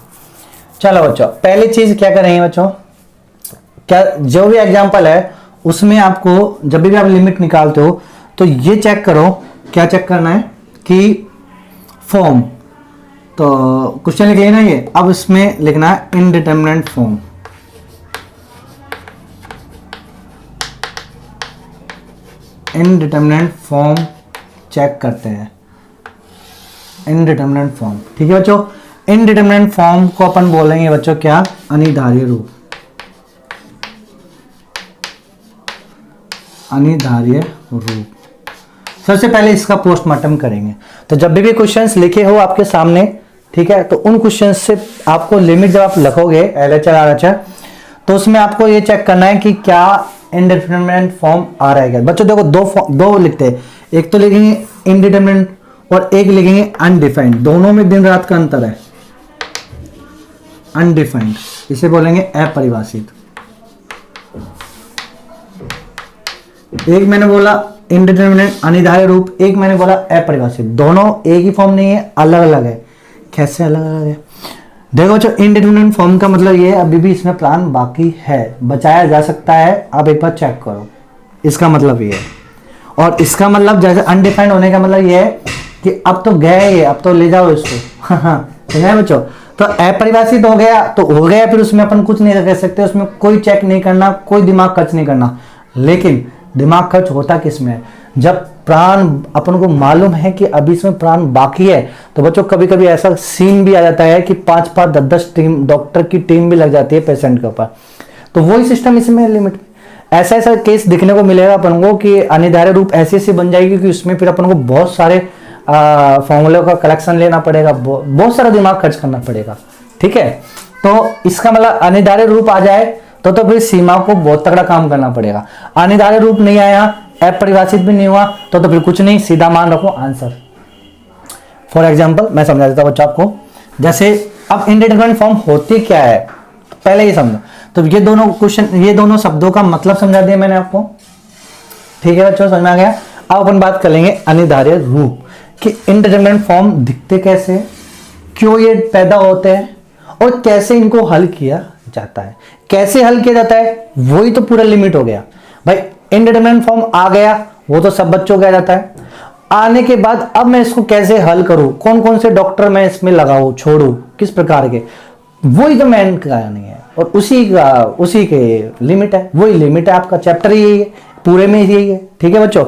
चलो बच्चों, पहली चीज क्या करेंगे बच्चों, क्या जो भी एग्जांपल है उसमें आपको जब भी आप लिमिट निकालते हो तो ये चेक करो, क्या चेक करना है कि फॉर्म, तो क्वेश्चन लिख लेना ये। अब इसमें लिखना है indeterminate form, indeterminate form check करते हैं, इनडिटरमिनेट फॉर्म, ठीक है बच्चों। इनडिटरमिनेट फॉर्म को अपन बोलेंगे बच्चों क्या, अनिर्धारीय रूप, अनिर्धारीय रूप। सबसे पहले इसका पोस्टमार्टम करेंगे। तो जब भी क्वेश्चंस लिखे हो आपके सामने, ठीक है, तो उन क्वेश्चंस से आपको लिमिट जब आप लिखोगे LHR RHR, तो उसमें आपको ये चेक करना है कि क्या इनडिटरमिनेट फॉर्म आ रहा है क्या। बच्चों देखो दो लिखते हैं, एक तो लिखेंगे इनडिटरमिनेट और एक लिखेंगे अनडिफाइंड, दोनों में दिन रात का अंतर है। अनडिफाइंड इसे बोलेंगे अपरिभाषित। एक मैंने बोला इनडिटरमिनेट अनिर्धारित रूप, एक मैंने बोला अपरिभाषित, दोनों एक ही फॉर्म नहीं है, अलग अलग है। कैसे अलग अलग है देखो, जो इनडिटरमिनेट फॉर्म का मतलब ये है अभी भी इसमें प्लान बाकी है, बचाया जा सकता है, आप एक बार चेक करो, इसका मतलब ये है। और इसका मतलब जैसे अनडिफाइंड होने का मतलब ये है कि अब तो गए ये, अब तो ले जाओ इसको। समझे बच्चों। तो अपरिभाषित हो गया तो हो गया, फिर उसमें अपन कुछ नहीं कह सकते, उसमें कोई चेक नहीं करना, कोई दिमाग खर्च नहीं करना। लेकिन दिमाग खर्च होता किस में है, जब प्राण अपन को मालूम है कि अभी इसमें प्राण बाकी है। तो बच्चों कभी कभी ऐसा सीन भी आ जाता है कि 5-5 10-10 टीम डॉक्टर की टीम भी लग जाती है पेशेंट के ऊपर। तो वही सिस्टम इसमें लिमिट, ऐसा ऐसा केस दिखने को मिलेगा अपन को कि अनिर्धारित रूप ऐसी ऐसी बन जाएगी कि उसमें फिर अपन को बहुत सारे फॉर्मूले का कलेक्शन लेना पड़ेगा, बहुत सारा दिमाग खर्च करना पड़ेगा, ठीक है। तो इसका मतलब अनिर्धारित रूप आ जाए तो फिर सीमा को बहुत तगड़ा काम करना पड़ेगा। अनिर्धारित रूप नहीं आया, अपरिभाषित भी नहीं हुआ तो फिर कुछ नहीं, सीधा मान रखो आंसर। फॉर एग्जाम्पल मैं समझा देता हूं बच्चों आपको, जैसे अब इनडिटरमिनेट फॉर्म होती क्या है, पहले ये समझो। तो ये दोनों क्वेश्चन, ये दोनों शब्दों का मतलब समझा दिया मैंने आपको, ठीक है बच्चों, समझ में आ गया। अब अपन बात कर लेंगे अनिर्धारित रूप कि इनडिटरमिनेट फॉर्म दिखते कैसे, क्यों ये पैदा होते हैं और कैसे इनको हल किया जाता है। कैसे हल किया जाता है वही तो पूरा लिमिट हो गया भाई। इनडिटरमिनेट फॉर्म आ गया वो तो सब बच्चों का जाता है, आने के बाद अब मैं इसको कैसे हल करूं, कौन कौन से डॉक्टर मैं इसमें लगाऊं छोड़ू, किस प्रकार के, वही तो मेन कहानी है और उसी के लिमिट है, वही लिमिट है आपका। चैप्टर ही यही है, पूरे में यही है, ठीक है बच्चों।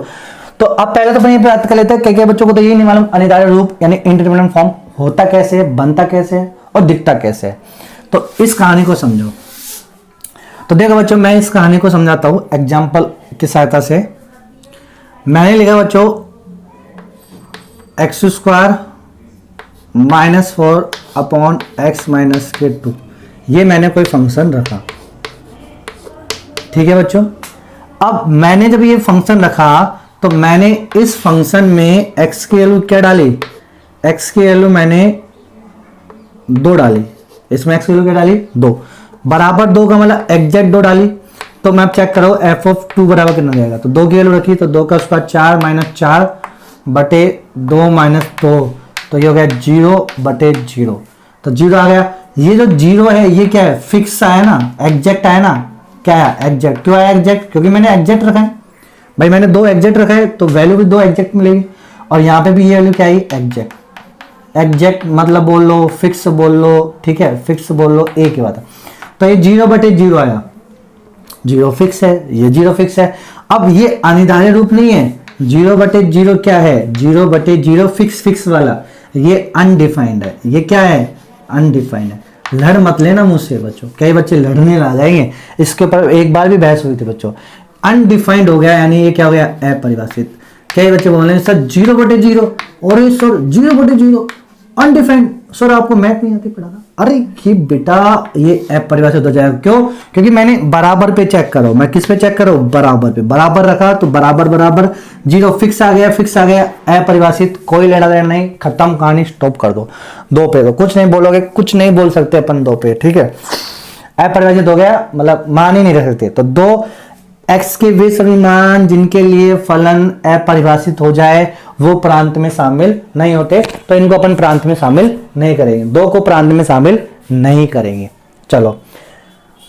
तो अब पहले तो अपन ये बात कर लेते हैं, क्या बच्चों को तो यही नहीं मालूम अनिर्धारित रूप यानी इनडिटरमिनेट फॉर्म होता कैसे है, बनता कैसे है और दिखता कैसे है। तो इस कहानी को समझो। तो देखो बच्चों, मैं इस कहानी को समझाता हूं एग्जाम्पल की सहायता से। मैंने लिखा बच्चों x² -4 अपॉन x - k2, ये मैंने कोई फंक्शन रखा, ठीक है बच्चों। अब मैंने जब ये फंक्शन रखा तो मैंने इस फंक्शन में x की वैल्यू क्या डाली, x की वैल्यू मैंने 2 डाली, इसमें x की वैल्यू क्या डाली 2, बराबर 2 का मतलब एग्जैक्ट 2 डाली। तो मैं अब चेक करो एफ ऑफ 2 बराबर कितना जाएगा। तो 2 की वैल्यू रखी तो 2 का स्क्वायर 4 माइनस 4 बटे 2 माइनस 2, तो ये हो गया 0 बटे 0। तो 0 आ गया। ये जो 0 है ये क्या है, फिक्स आया ना, एग्जैक्ट आया ना। क्या है एग्जैक्ट, क्यों आया एग्जैक्ट, क्योंकि मैंने एग्जैक्ट रखा है भाई, मैंने 2 एग्जैक्ट रखा है तो वैल्यू भी 2 एग्जैक्ट मिलेगी। और यहाँ पे भी ये वैल्यू क्या आई एग्जैक्ट। एग्जैक्ट मतलब बोल लो, फिक्स बोल लो, ठीक है, फिक्स बोल लो, एक ही बात है। तो ये 0 बटे 0 आया, 0 फिक्स है, ये 0 फिक्स है। अब ये अनिर्धारित रूप नहीं है, 0 बटे 0 क्या है, 0 बटे 0 फिक्स वाला, ये अनडिफाइंड है। ये क्या है, अनडिफाइंड है। लड़ मत लेना मुझसे बच्चों, कई बच्चे लड़ने लग जाएंगे, इसके ऊपर एक बार भी बहस हुई थी बच्चों। अनडिफाइंड हो गया यानी ये क्या हो गया, अपरिभाषित। कई बच्चे बोल रहे हैं सर 0 बटे 0, और सर 0 बटे 0 अनडिफाइंड, सर आपको मैथ नहीं आती पढ़ाना। अरे ये बेटा ये अपरिभाषित हो जाएगा, क्यों, क्योंकि मैंने बराबर पे चेक करो, मैं किस पे चेक करो, बराबर पे, बराबर रखा तो बराबर बराबर 0 फिक्स आ गया, फिक्स आ गया, अपरिभाषित, कोई लेना देना नहीं, खत्म कहानी, स्टॉप कर दो। 2 पे तो कुछ नहीं बोलोगे, कुछ नहीं बोल सकते अपन 2 पे, ठीक है, अपरिभाषित हो गया, मतलब मान ही नहीं रख सकते। तो 2 x के वे सभी मान जिनके लिए फलन अपरिभाषित हो जाए वो प्रांत में शामिल नहीं होते, तो इनको अपन प्रांत में शामिल नहीं करेंगे, 2 को प्रांत में शामिल नहीं करेंगे। चलो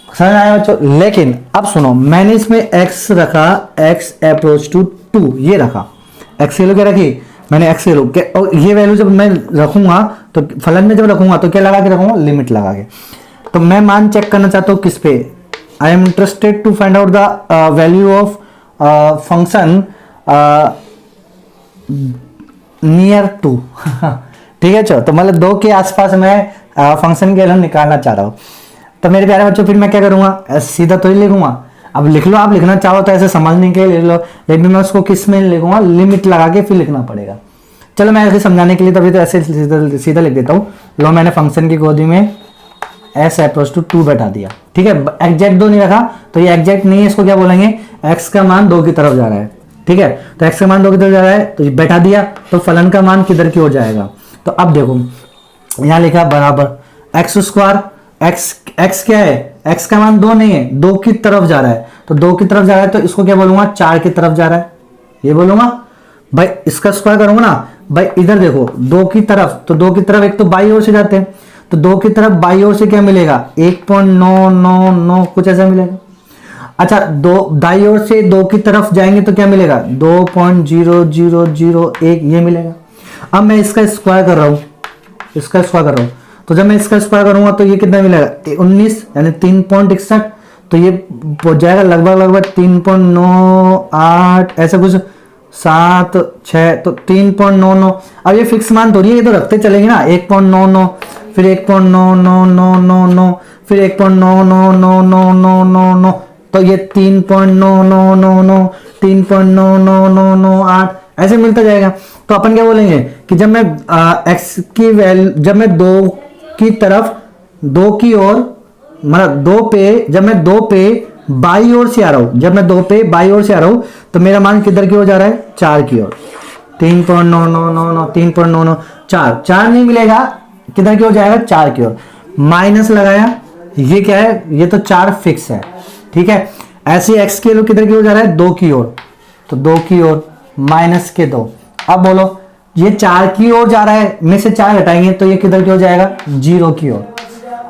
समझ आया बच्चों। लेकिन अब सुनो, मैंने इसमें x रखा, x अप्रोच टू 2 ये रखा, x वैल्यू क्या रखी मैंने, x वैल्यू, और ये वैल्यू जब मैं रखूंगा तो फलन में जब रखूंगा तो क्या लगा के रखूंगा, लिमिट लगा के। तो मैं मान चेक करना चाहता हूं किस पे, I am interested to find out the value of function near to ठीक है चलो, तो मतलब 2 के आसपास मैं फंक्शन की वैल्यू निकालना चाह रहा हूँ। तो मेरे प्यारे बच्चों फिर मैं क्या करूंगा, सीधा तो ही लिखूंगा। अब लिख लो, आप लिखना चाहो तो ऐसे समझने के लिए लिख लो, लेकिन मैं उसको किस में लिखूंगा, लिमिट लगा के फिर लिखना पड़ेगा। चलो मैं ऐसे समझाने के लिए तभी तो ऐसे सीधा लिख देता हूँ। लो मैंने फंक्शन की गोदी में s अप्रोच टू 2 बैठा दिया, ठीक है, एग्जैक्ट 2 नहीं रखा तो ये एग्जैक्ट नहीं है, इसको क्या बोलेंगे, x का मान 2 की तरफ जा रहा है, ठीक है, तो x का मान 2 की तरफ जा रहा है तो ये बैठा दिया, तो फलन का मान किधर की हो जाएगा। तो अब देखो यहां लिखा बराबर एक्स स्क्वायर, x क्या है, x का मान 2 नहीं है, 2 की तरफ जा रहा है, तो 2 की तरफ जा रहा है तो इसको क्या बोलूंगा, 4 की तरफ जा रहा है, ये बोलूंगा भाई। इसका स्क्वायर करूंगा ना भाई, इधर देखो 2 की तरफ, तो 2 की तरफ एक तो बाई ओर से जाते हैं, तो 2 की तरफ बाई ओर से क्या मिलेगा, 1.999 कुछ ऐसा मिलेगा। अच्छा, 2 दाई ओर से 2 की तरफ जाएंगे तो क्या मिलेगा, 2.0001 ये मिलेगा। अब मैं इसका स्क्वायर कर रहा हूं, इसका स्क्वायर कर रहा हूं, तो जब मैं इसका स्क्वायर करूंगा तो ये कितना मिलेगा, 19 यानी 3.61, तो ये पहुंच जाएगा लगभग 3.98 ऐसा कुछ, 7 6 तो 3.99। अब ये फिक्स मान थोड़ी है, ये तो रखते चलेंगे ना, 1.99 फिर 1.99999 फिर 1.99999, तो ये 3.9999 3.99998 ऐसे मिलता जाएगा। तो अपन क्या बोलेंगे कि जब मैं x की वैल्यू, जब मैं 2 की तरफ 2 की ओर मतलब 2 पे, जब मैं 2 पे बाई ओर से आ रहा हूं, जब मैं 2 पे बाई ओर से आ रहा हूं तो मेरा मान किधर की ओर जा रहा है, 4 की ओर, 3.9999 3.99 4 नहीं मिलेगा, किधर की ओर जाएगा, 4 की ओर, माइनस लगाया, ये क्या है, ये तो 4 फिक्स है, ठीक है। ऐसे x की ओर किधर की ओर जा रहा है, 2 की ओर, तो 2 की ओर माइनस के 2। अब बोलो ये 4 की ओर जा रहा है, में से 4 घटाएंगे तो ये किधर की ओर जाएगा, 0 की ओर,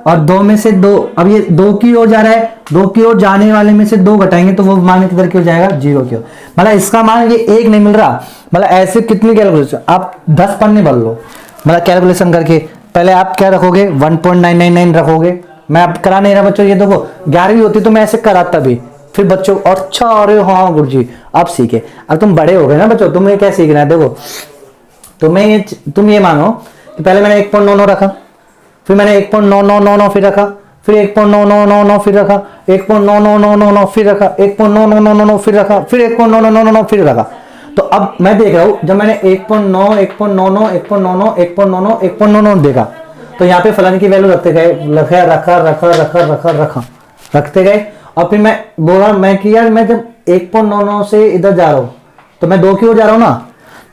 और 2 में से 2, अब ये 2 की ओर जा रहा है, 2 की ओर जाने वाले में से 2 घटाएंगे तो वो मान किधर की ओर जाएगा, 0 की ओर। मतलब इसका मान ये 1 नहीं मिल रहा, मतलब ऐसे कितनी कैलकुलेशन, आप 10 पन्ने भर लो, मतलब कैलकुलेशन करके पहले आप क्या रखोगे, 1.999 रखोगे। मैं अब करा नहीं रहा बच्चों, ये देखो 11वीं होती तो मैं ऐसे कराता भी, फिर बच्चों अच्छा, अरे हाँ गुरुजी अब सीखे, अब तुम बड़े हो गए ना बच्चों, तुम्हें क्या सीखना है, देखो तुम ये मानो कि पहले मैंने 1.99 रखा, फिर मैंने 1.9999 फिर रखा, फिर 1.9999 फिर रखा, 1.9999 फिर रखा, 1.9999 फिर रखा, फिर 1.9999 फिर रखा। तो अब मैं देख रहा हूं, जब मैंने 1.9 1.99 1.99 1.99 1.99 देखा तो यहाँ पे फलन की वैल्यू रखते गए, रखा रखते गए, और फिर मैं बोला मैं कि यार मैं जब 1.99 से इधर जा रहा हूं तो मैं 2 की ओर जा रहा हूं ना,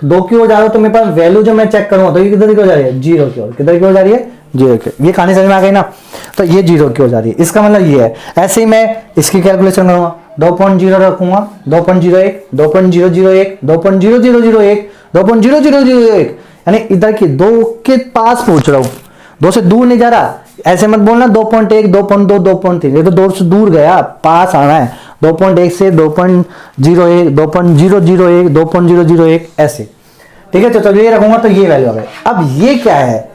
तो 2 की ओर जा रहा हूं तो मेरे पास वैल्यू जब मैं चेक करूंगा तो ये किधर की ओर जा रही है, 0 की ओर, किधर की ओर जा रही है, जीरो की, ये कहानी समझ में आ गई ना। तो ये जीरो की हो जा रही है, इसका मतलब ये है। ऐसे ही मैं इसकी कैलकुलेशन करूंगा, 2.0 रखूंगा, 2.01, 2.001, 2.0001, 2.0001, यानी इधर की 2 के पास पहुंच रहा हूं, 2 से दूर नहीं जा रहा। ऐसे मत बोलना 2.1, 2.2, 2.3, ये तो 2 से दूर गया, पास आना है। 2.1 से 2.01, 2.001, 2.001 ऐसे, ठीक है। तो ये रखूंगा तो ये वैल्यू आ गई। अब ये क्या है,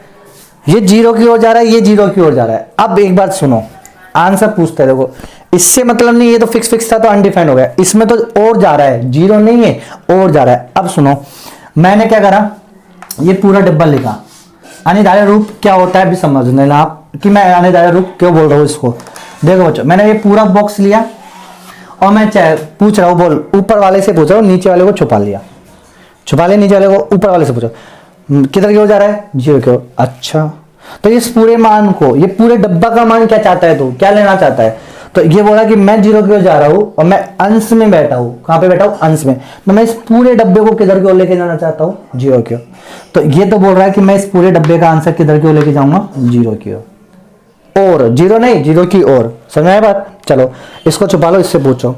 ये जीरो की ओर जा रहा है, ये जीरो की ओर जा रहा है। अब एक बात सुनो, आंसर पूछते देखो, इससे मतलब नहीं, ये तो फिक्स था तो अनडिफाइंड हो गया, इसमें तो और जा रहा है, जीरो नहीं है और जा रहा है। अब सुनो, मैंने क्या करा, ये पूरा डब्बा लिखा। अनिवार्य रूप क्या होता है अभी समझ लेना आप कि मैं अनिवार्य रूप क्यों बोल रहा हूं इसको। देखो बच्चों, मैंने ये पूरा बॉक्स लिया और मैं पूछ रहा हूं, बोल ऊपर वाले से पूछ रहा हूं, नीचे वाले को छुपा लिया, छुपा लिया, नीचे वाले को ऊपर वाले से पूछो किधर की ओर जा रहा है, जीरो की ओर। अच्छा, तो इस पूरे मान को, ये पूरे डब्बा का मान क्या चाहता है, तो क्या लेना चाहता है, तो ये बोला कि मैं जीरो की ओर जा रहा हूं और मैं अंश में बैठा हूं। कहां पे बैठा हूं, अंश में। तो मैं इस पूरे डब्बे को किधर की ओर लेके जाना चाहता हूं, जीरो की ओर। तो ये तो बोल रहा है कि मैं इस पूरे डब्बे का आंसर किधर की ओर लेके जाऊंगा, जीरो की ओर। और जीरो नहीं, जीरो की ओर। समझ में आया बात। चलो इसको छुपा लो, इससे पूछो,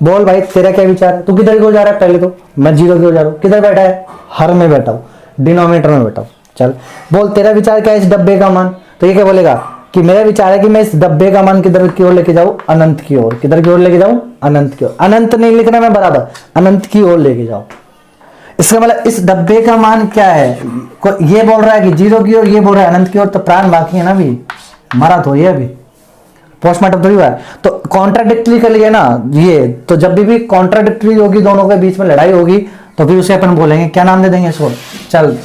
बोल भाई तेरा क्या विचार है, तू किधर की ओर जा रहा है। पहले तो मैं जीरो की ओर जा रहा हूं, किधर बैठा है, हर में बैठा हूं, डिनोमिनेटर में बैठा हूं। चल बोल तेरा विचार क्या है इस डब्बे का मान। तो ये क्या बोलेगा कि मेरा विचार है कि मैं इस डब्बे का मान किधर की ओर लेके जाऊं, अनंत की ओर। किधर की ओर लेके जाऊं, अनंत की ओर। अनंत नहीं लिखना मैं बराबर, अनंत की ओर लेके जाओ। इसका मतलब इस डब्बे का मान क्या है, ये बोल रहा है कि जीरो की ओर, ये बोल रहा है अनंत की ओर। तो प्राण बाकी है ना, अभी मरा तो ये, अभी पोस्टमार्टम थोड़ी हुआ है। तो कॉन्ट्राडिक्टरी कर लिया ना ये। तो जब भी कॉन्ट्राडिक्टरी होगी, दोनों के बीच में लड़ाई होगी, तो फिर उसे अपन बोलेंगे, क्या नाम दे देंगे इसको। चल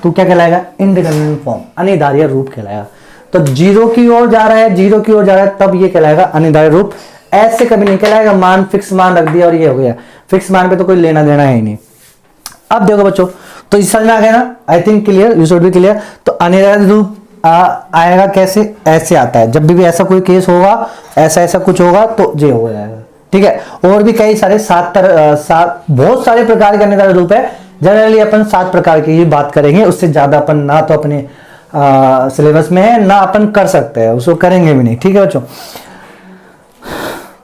तू क्या कहलाएगा, इनडिटरमिनेट फॉर्म, अनिर्धारित रूप कहलाएगा। तो जीरो की ओर जा रहा है, जीरो की ओर जा रहा है, तब ये कहलाएगा अनिर्धारित रूप। ऐसे कभी नहीं कहलाएगा मान फिक्स मान रख दिया और ये हो गया। फिक्स मान पे तो कोई लेना देना है ही नहीं। अब देखो बच्चों, तो इस समझ में आ गया ना, I think clear, you should be clear. तो अनिर्धारित रूप आएगा कैसे, ऐसे आता है। जब भी ऐसा कोई केस होगा, ऐसा कुछ होगा, तो ये हो जाएगा, ठीक है। और भी कई सारे बहुत सारे प्रकार के अनिर्धारित रूप है। जनरली अपन 7 प्रकार की ही बात करेंगे, उससे ज्यादा अपन ना तो अपने सिलेबस में है, ना अपन कर सकते हैं, उसको करेंगे भी नहीं, ठीक है बच्चों।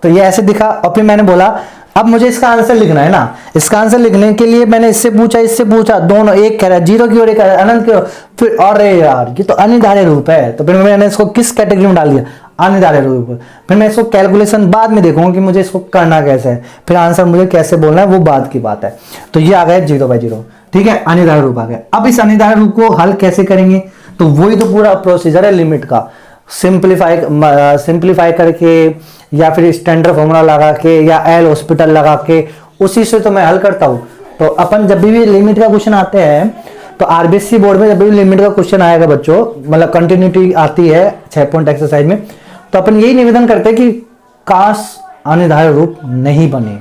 तो ये ऐसे दिखा और फिर मैंने बोला अब मुझे इसका आंसर लिखना है ना। इसका आंसर लिखने के लिए मैंने इससे पूछा, दोनों, एक कह रहा है जीरो की ओर, एक कह रहा है अनंत की ओर। फिर अरे यार ये तो अनिर्धारित रूप है, तो फिर मैंने इसको किस कैटेगरी में डाल दिया, अनिर्धारित रूप। फिर मैं इसको कैलकुलेशन बाद में देखूंगा कि मुझे इसको करना कैसे है, फिर आंसर मुझे कैसे बोलना है, वो बाद की बात है। तो ये आ गया 0/0, ठीक है, अनिर्धारित रूप आ गया। अब इस अनिर्धारित रूप को हल कैसे करेंगे, तो वही तो पूरा प्रोसीजर है लिमिट का। सिंप्लीफाई करके, या फिर स्टैंडर्ड फॉर्मूला लगा के, या एल हॉस्पिटल लगा के, उसी से तो मैं हल करता हूं। तो अपन जब भी लिमिट का क्वेश्चन आते हैं, तो आरबीएससी बोर्ड में जब भी लिमिट का क्वेश्चन आएगा बच्चों, मतलब कंटिन्यूटी आती है 6 पॉइंट एक्सरसाइज में, तो अपन यही निवेदन करते हैं कि काश अनिर्धारित रूप नहीं बने,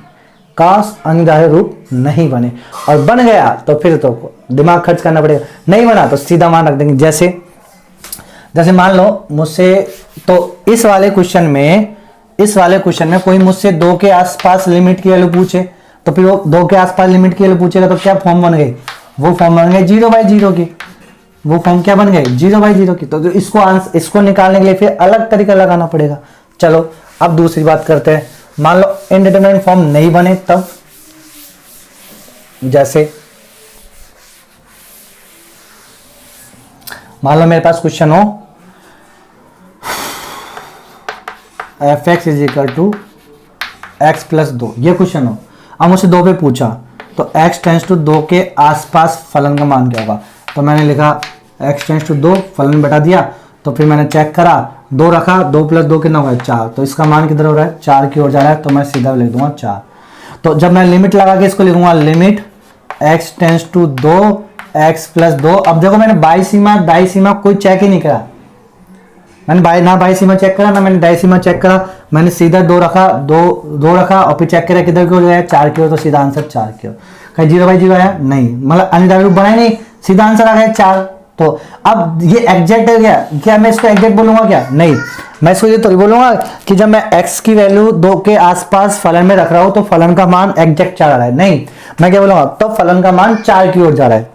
काश अनिर्धारित रूप नहीं बने। और बन गया तो फिर तो दिमाग खर्च करना पड़ेगा, नहीं बना तो सीधा मान रख देंगे। जैसे मान लो मुझसे, तो इस वाले क्वेश्चन में कोई मुझसे 2 के आसपास लिमिट की वैल्यू पूछे, तो फिर वो 2 के आसपास लिमिट की वैल्यू पूछेगा, तो क्या फॉर्म बन गई, वो फॉर्म बन गए 0/0 की। वो फॉर्म क्या बन गए, 0/0 की। तो इसको निकालने के लिए फिर अलग तरीका लगाना पड़ेगा। चलो अब दूसरी बात करते हैं। मान लो इनडिटरमिनेट फॉर्म नहीं बने, तब जैसे मान लो मेरे पास क्वेश्चन हो fx = x + 2, ये क्वेश्चन हो। अब मुझसे 2 पे पूछा, तो x → 2 के आसपास फलन का मान क्या होगा। तो मैंने लिखा x → 2, फलन बैठा दिया। तो फिर मैंने चेक करा, 2 रखा, 2 + 2 कितना होगा, 4। तो इसका मान किधर हो रहा है, 4 की ओर जा रहा है। तो मैं सीधा लिख दूंगा 4। तो जब मैं लिमिट लगा के इसको लिखूंगा, लिमिट x → 2 x + 2। अब देखो मैंने बाई सीमा कोई चेक ही नहीं करा, मैंने बाई सीमा चेक करा ना, मैंने दाई सीमा चेक करा। मैंने सीधा 2 रखा, 2 रखा और फिर चेक करा किधर की ओर गया, 4 की ओर। तो सीधा आंसर 4 की ओर। कहीं 0/0 आया नहीं, मतलब अनिर्धारित रूप बना ही नहीं, सीधा आंसर आ गया 4। तो अब ये एग्जैक्ट है क्या मैं इसको एग्जैक्ट बोलूंगा क्या, नहीं। मैं इसको ये तो बोलूंगा कि जब मैं x की वैल्यू 2 के आसपास फलन में रख रहा हूं, तो फलन का मान एग्जैक्ट 4 आ रहा है। नहीं, मैं क्या बोलूंगा, तब फलन का मान 4 की ओर जा रहा है,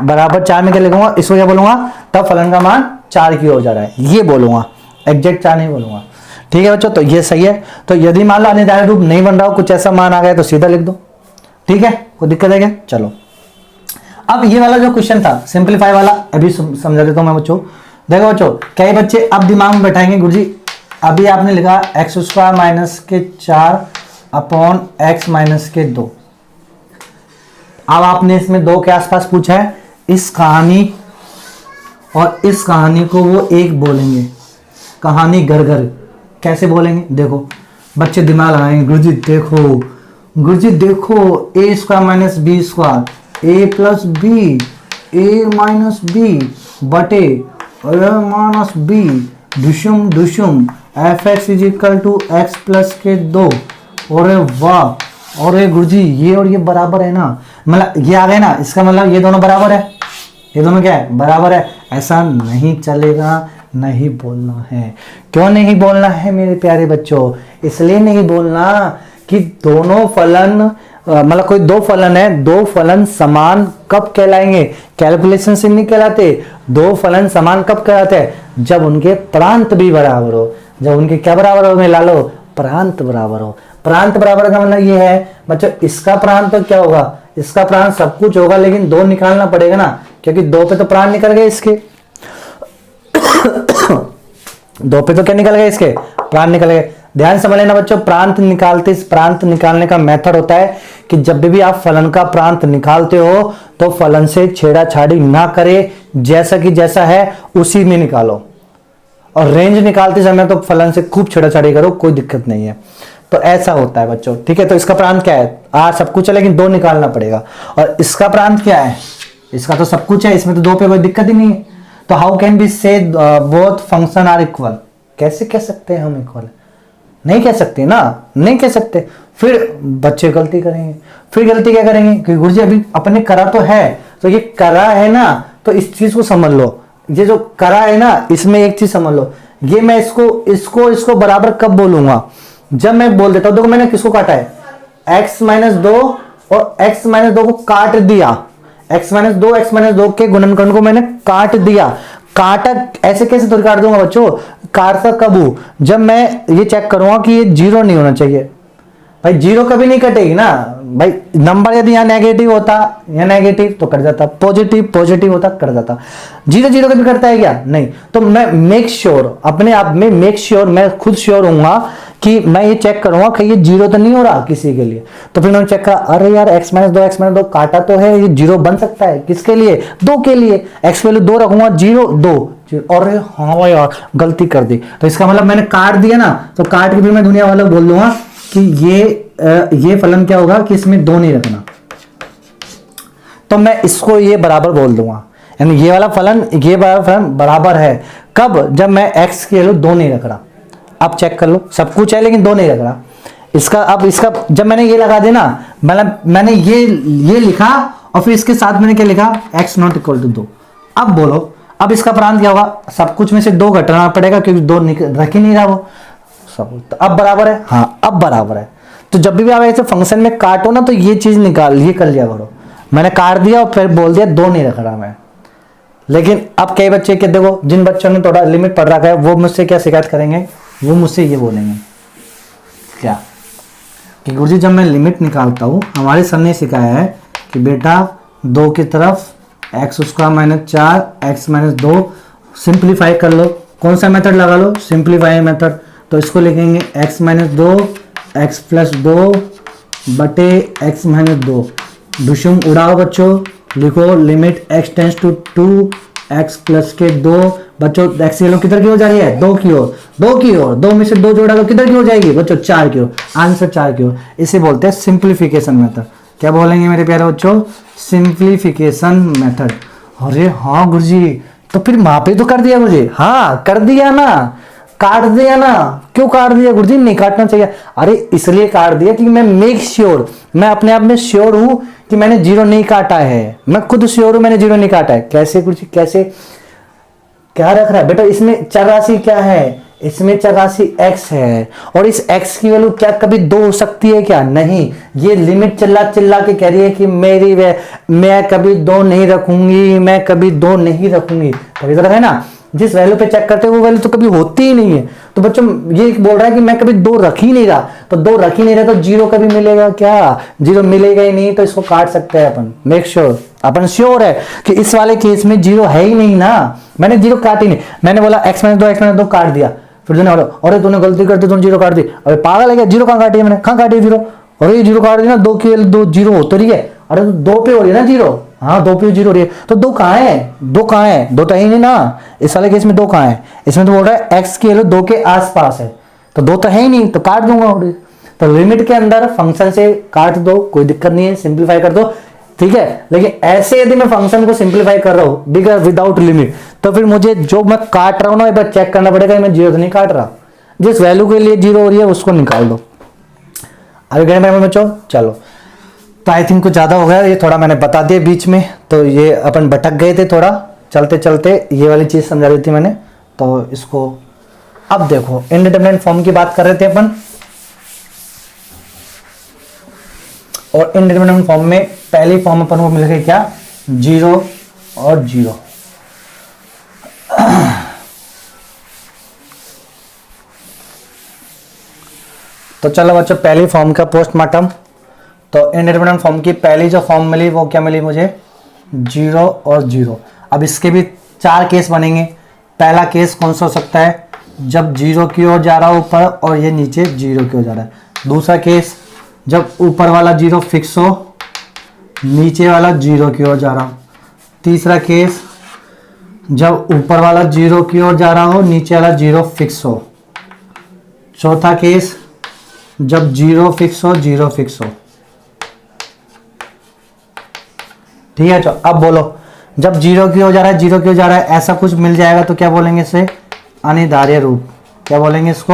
बराबर 4 में क्या लिखूंगा, इसको क्या बोलूंगा, तब फलन का मान 4 की हो जा रहा है, ये बोलूंगा, एग्जैक्ट 4 नहीं बोलूंगा। ठीक है बच्चों, तो ये सही है। तो यदि मान लो अनिर्धारित रूप नहीं बन रहा हो, कुछ ऐसा मान आ गया तो सीधा लिख दो। ठीक है, कोई दिक्कत है क्या? चलो अब ये वाला जो क्वेश्चन था सिंपलीफाई वाला, अभी समझा देता हूं मैं बच्चों। देखो बच्चों, कई बच्चे अब दिमाग में बैठाएंगे, गुरुजी अभी आपने लिखा एक्स स्क्वायर माइनस के 4 अपॉन एक्स माइनस के 2। अब आपने इसमें 2 के आसपास पूछा है, इस कहानी और इस कहानी को वो एक बोलेंगे, कहानी घर घर। कैसे बोलेंगे? देखो बच्चे दिमाग लगाएंगे, गुरुजी देखो, गुरुजी देखो, A square minus B square, A plus B, A minus B बटे ए माइनस बी, दुशुम दुशुम, F X is equal to X plus के 2। और वाह, और गुरुजी ये और ये बराबर है ना, मतलब ये आ गए ना, इसका मतलब ये दोनों बराबर है, ये दोनों क्या है? बराबर है। ऐसा नहीं चलेगा, नहीं बोलना है। क्यों नहीं बोलना है मेरे प्यारे बच्चों? इसलिए नहीं बोलना कि दोनों फलन, मतलब कोई 2 फलन है, 2 फलन समान कब कहलाएंगे? कैलकुलेशन से नहीं कहलाते। 2 फलन समान कब कहलाते हैं? जब उनके प्रांत भी बराबर हो। जब उनके क्या बराबर हो? मैं लालो, प्रांत बराबर हो। प्रांत बराबर का मतलब ये है बच्चों, इसका प्रांत तो क्या होगा? इसका प्रांत सब कुछ होगा, लेकिन 2 निकालना पड़ेगा ना, क्योंकि 2 पे तो प्रांत निकल गए इसके। 2 पे तो क्या निकल गए? इसके प्रांत निकल गए। ध्यान समझ लेना बच्चों, प्रांत निकालने का मेथड होता है कि जब भी आप फलन का प्रांत निकालते हो तो फलन से छेड़ाछाड़ी ना करे, जैसा कि जैसा है उसी में निकालो। और रेंज निकालते समय तो फलन से खूब छेड़ाछाड़ी करो, कोई दिक्कत नहीं है। तो ऐसा होता है बच्चों। ठीक है, तो इसका प्रांत क्या है? आर सब कुछ है, लेकिन 2 निकालना पड़ेगा। और इसका प्रांत क्या है? इसका तो सब कुछ है, इसमें तो 2 पे कोई दिक्कत ही नहीं है। तो हाउ कैन बी से बोथ फंक्शन आर इक्वल? कैसे कह सकते हैं हम इक्वल? नहीं कह सकते ना, नहीं कह सकते। फिर बच्चे गलती करेंगे। फिर गलती क्या करेंगे? क्योंकि गुरुजी अभी अपने करा तो है, तो ये करा है ना, तो इस चीज को समझ लो। ये जो करा है ना, इसमें एक चीज समझ लो, ये मैं इसको बराबर कब बोलूंगा? जब मैं बोल देता हूं, देखो मैंने किसको काटा है? x माइनस 2 और x माइनस 2 को काट दिया। x माइनस 2 के गुणनखंड को मैंने काट दिया। काटा ऐसे कैसे तो काट दूंगा बच्चों? काटता कब हूं? जब मैं ये चेक करूंगा कि ये 0 नहीं होना चाहिए। भाई 0 कभी नहीं कटेगी ना भाई। नंबर यदि यहाँ नेगेटिव होता या नेगेटिव तो कट जाता, पॉजिटिव होता कट जाता। 0 कभी करता है क्या? नहीं। तो मैं मेक श्योर, अपने आप में मेक श्योर, मैं खुद श्योर हूंगा कि मैं ये चेक करूंगा कि ये 0 तो नहीं हो रहा किसी के लिए। तो फिर मैंने चेक करा, अरे यार x माइनस 2 काटा तो है, ये 0 बन सकता है। किसके लिए? 2 के लिए। x वैल्यू 2 रखूंगा, 0 2। और हाँ भाई यार गलती कर दी, तो इसका मतलब मैंने काट दिया ना, तो काट के फिर मैं दुनिया वालों बोल दूंगा कि ये फलन क्या होगा कि इसमें 2 नहीं रखना। तो मैं इसको ये बराबर बोल दूंगा, यानी ये वाला फलन बराबर है कब? जब मैं x की वैल्यू 2 नहीं रख रहा। अब चेक कर लो, सब कुछ है लेकिन 2 नहीं रख रहा। इसका जब मैंने ये लगा दिया ना, मतलब मैंने ये लिखा और फिर इसके साथ मैंने क्या लिखा? x not equal to 2। अब बोलो, अब इसका प्रांत क्या होगा? सब कुछ में से 2 घटाना पड़ेगा, क्योंकि 2 रख ही नहीं रहा वो सब। तो अब बराबर है, हाँ अब बराबर है। तो जब भी आप ऐसे फंक्शन में काटो ना, तो ये चीज निकाल, ये कर लिया करो। मैंने काट दिया और फिर बोल दिया 2 नहीं रख रहा मैं। लेकिन अब कई बच्चे के देखो, जिन बच्चों ने थोड़ा लिमिट पढ़ रखा है, वो मुझसे क्या शिकायत करेंगे? वो मुझसे ये बोलेंगे क्या कि गुरुजी जब मैं लिमिट निकालता हूँ, हमारे सर ने सिखाया है कि बेटा 2 की तरफ x square minus 4 x minus 2 simplify कर लो। कौन सा मेथड लगा लो? Simplify method. तो इसको लिखेंगे x माइनस 2 एक्स प्लस 2 बटे एक्स माइनस 2। दुशुम उड़ाओ बच्चों, लिखो limit x tends to 2 X plus के 2। बच्चों x की वैल्यू किधर की हो जा रही है? 2 की ओर, 2 की ओर। 2 में से 2 जोड़ा तो किधर की हो जाएगी बच्चों? 4 की ओर। आंसर 4 की ओर। इसे बोलते हैं सिंप्लीफिकेशन मेथड। क्या बोलेंगे मेरे प्यारे बच्चों? Simplification method. अरे हाँ गुरुजी, तो फिर वहां पे तो कर दिया मुझे। हाँ कर दिया ना, काट दिया ना। क्यों काट दिया गुरुजी? नहीं काटना चाहिए। अरे इसलिए काट दिया कि मैं मेक श्योर, मैं अपने आप में श्योर हूं कि मैंने 0 नहीं काटा है। मैं खुद श्योर हूं मैंने 0 नहीं काटा है। कैसे गुरुजी? कैसे? क्या रख रहा है बेटा? इसमें चर राशि क्या है? इसमें चर राशि x है, और इस x की वैल्यू क्या कभी 2 हो सकती है क्या? नहीं। ये लिमिट चिल्ला चिल्ला के कह रही है कि मैं कभी 2 नहीं रखूंगी, मैं कभी 2 नहीं रखूंगी। तभी तो है ना, जिस वैल्यू पे चेक करते हैं वो वैल्यू तो कभी होती ही नहीं है। तो बच्चों ये बोल रहा है कि मैं कभी 2 रख ही नहीं रहा, तो 2 रख ही नहीं रहा तो 0 कभी मिलेगा क्या? 0 मिलेगा ही नहीं, तो इसको काट सकते हैं अपन। मेक श्योर अपन श्योर है कि इस वाले केस में 0 है ही नहीं ना, मैंने 0 काट ही नहीं। मैंने बोला x - 2 x - 2 काट दिया, फिर तूने अरे तूने गलती करती तूने 0 काट दी। अरे पागल है क्या, 0 कहां काटी है मैंने, कहां काटी 0? अरे 0 काट दी ना, 2 के 2 0 हो तो रही है। अरे 2 पे हो रही है ना 0, हाँ 2 पे 0 हो रही है, तो 2 कहां है? 2 कहां है? 2 तो है ही नहीं ना, इस वाले केस में 2 कहां है? इसमें तो बोल रहा है x की वैल्यू 2 के आसपास है, तो 2 तो है ही नहीं, तो काट दूंगा। तो लिमिट के अंदर फंक्शन से काट दो, कोई दिक्कत नहीं है, सिंप्लीफाई कर दो, ठीक है। लेकिन ऐसे यदि मैं फंक्शन को सिंप्लीफाई कर रहा हूं बिगर विदाउट लिमिट, तो फिर मुझे जो मैं काट रहा हूं ना एक बार चेक करना पड़ेगा, मैं 0 तो नहीं काट रहा। जिस वैल्यू के लिए 0 हो रही है उसको निकाल दो। अभी गए मेरे बच्चों, चलो। तो आई थिंक कुछ ज़्यादा हो गया, ये थोड़ा मैंने बता दिया बीच में, तो ये अपन भटक गए थे थोड़ा चलते चलते, ये वाली चीज़ समझा दी थी मैंने। तो इसको अब देखो, इंडिटरमिनेट फॉर्म की बात कर रहे थे अपन, और इंडिटरमिनेट फॉर्म में पहली फॉर्म अपन को मिल गई क्या? 0 और 0। तो चलो बच्चों, पहली फॉर्म का पोस्टमार्टम। तो इंडिटरमिनेट फॉर्म की पहली जो फॉर्म मिली वो क्या मिली मुझे? 0 और 0। अब इसके भी 4 केस बनेंगे। पहला केस कौन सा हो सकता है? जब 0 की ओर जा रहा हो ऊपर और ये नीचे 0 की ओर जा रहा है। दूसरा केस जब ऊपर वाला 0 फिक्स हो, नीचे वाला 0 की ओर जा रहा हो। तीसरा केस जब ऊपर वाला 0 की ओर जा रहा हो, नीचे वाला 0 फिक्स हो। चौथा केस जब 0 फिक्स हो, 0 फिक्स हो। ठीक है, अब बोलो, जब 0 की ओर जा रहा है, 0 की ओर जा रहा है, ऐसा कुछ मिल जाएगा तो क्या बोलेंगे इसे? अनिवार्य रूप। क्या बोलेंगे इसको?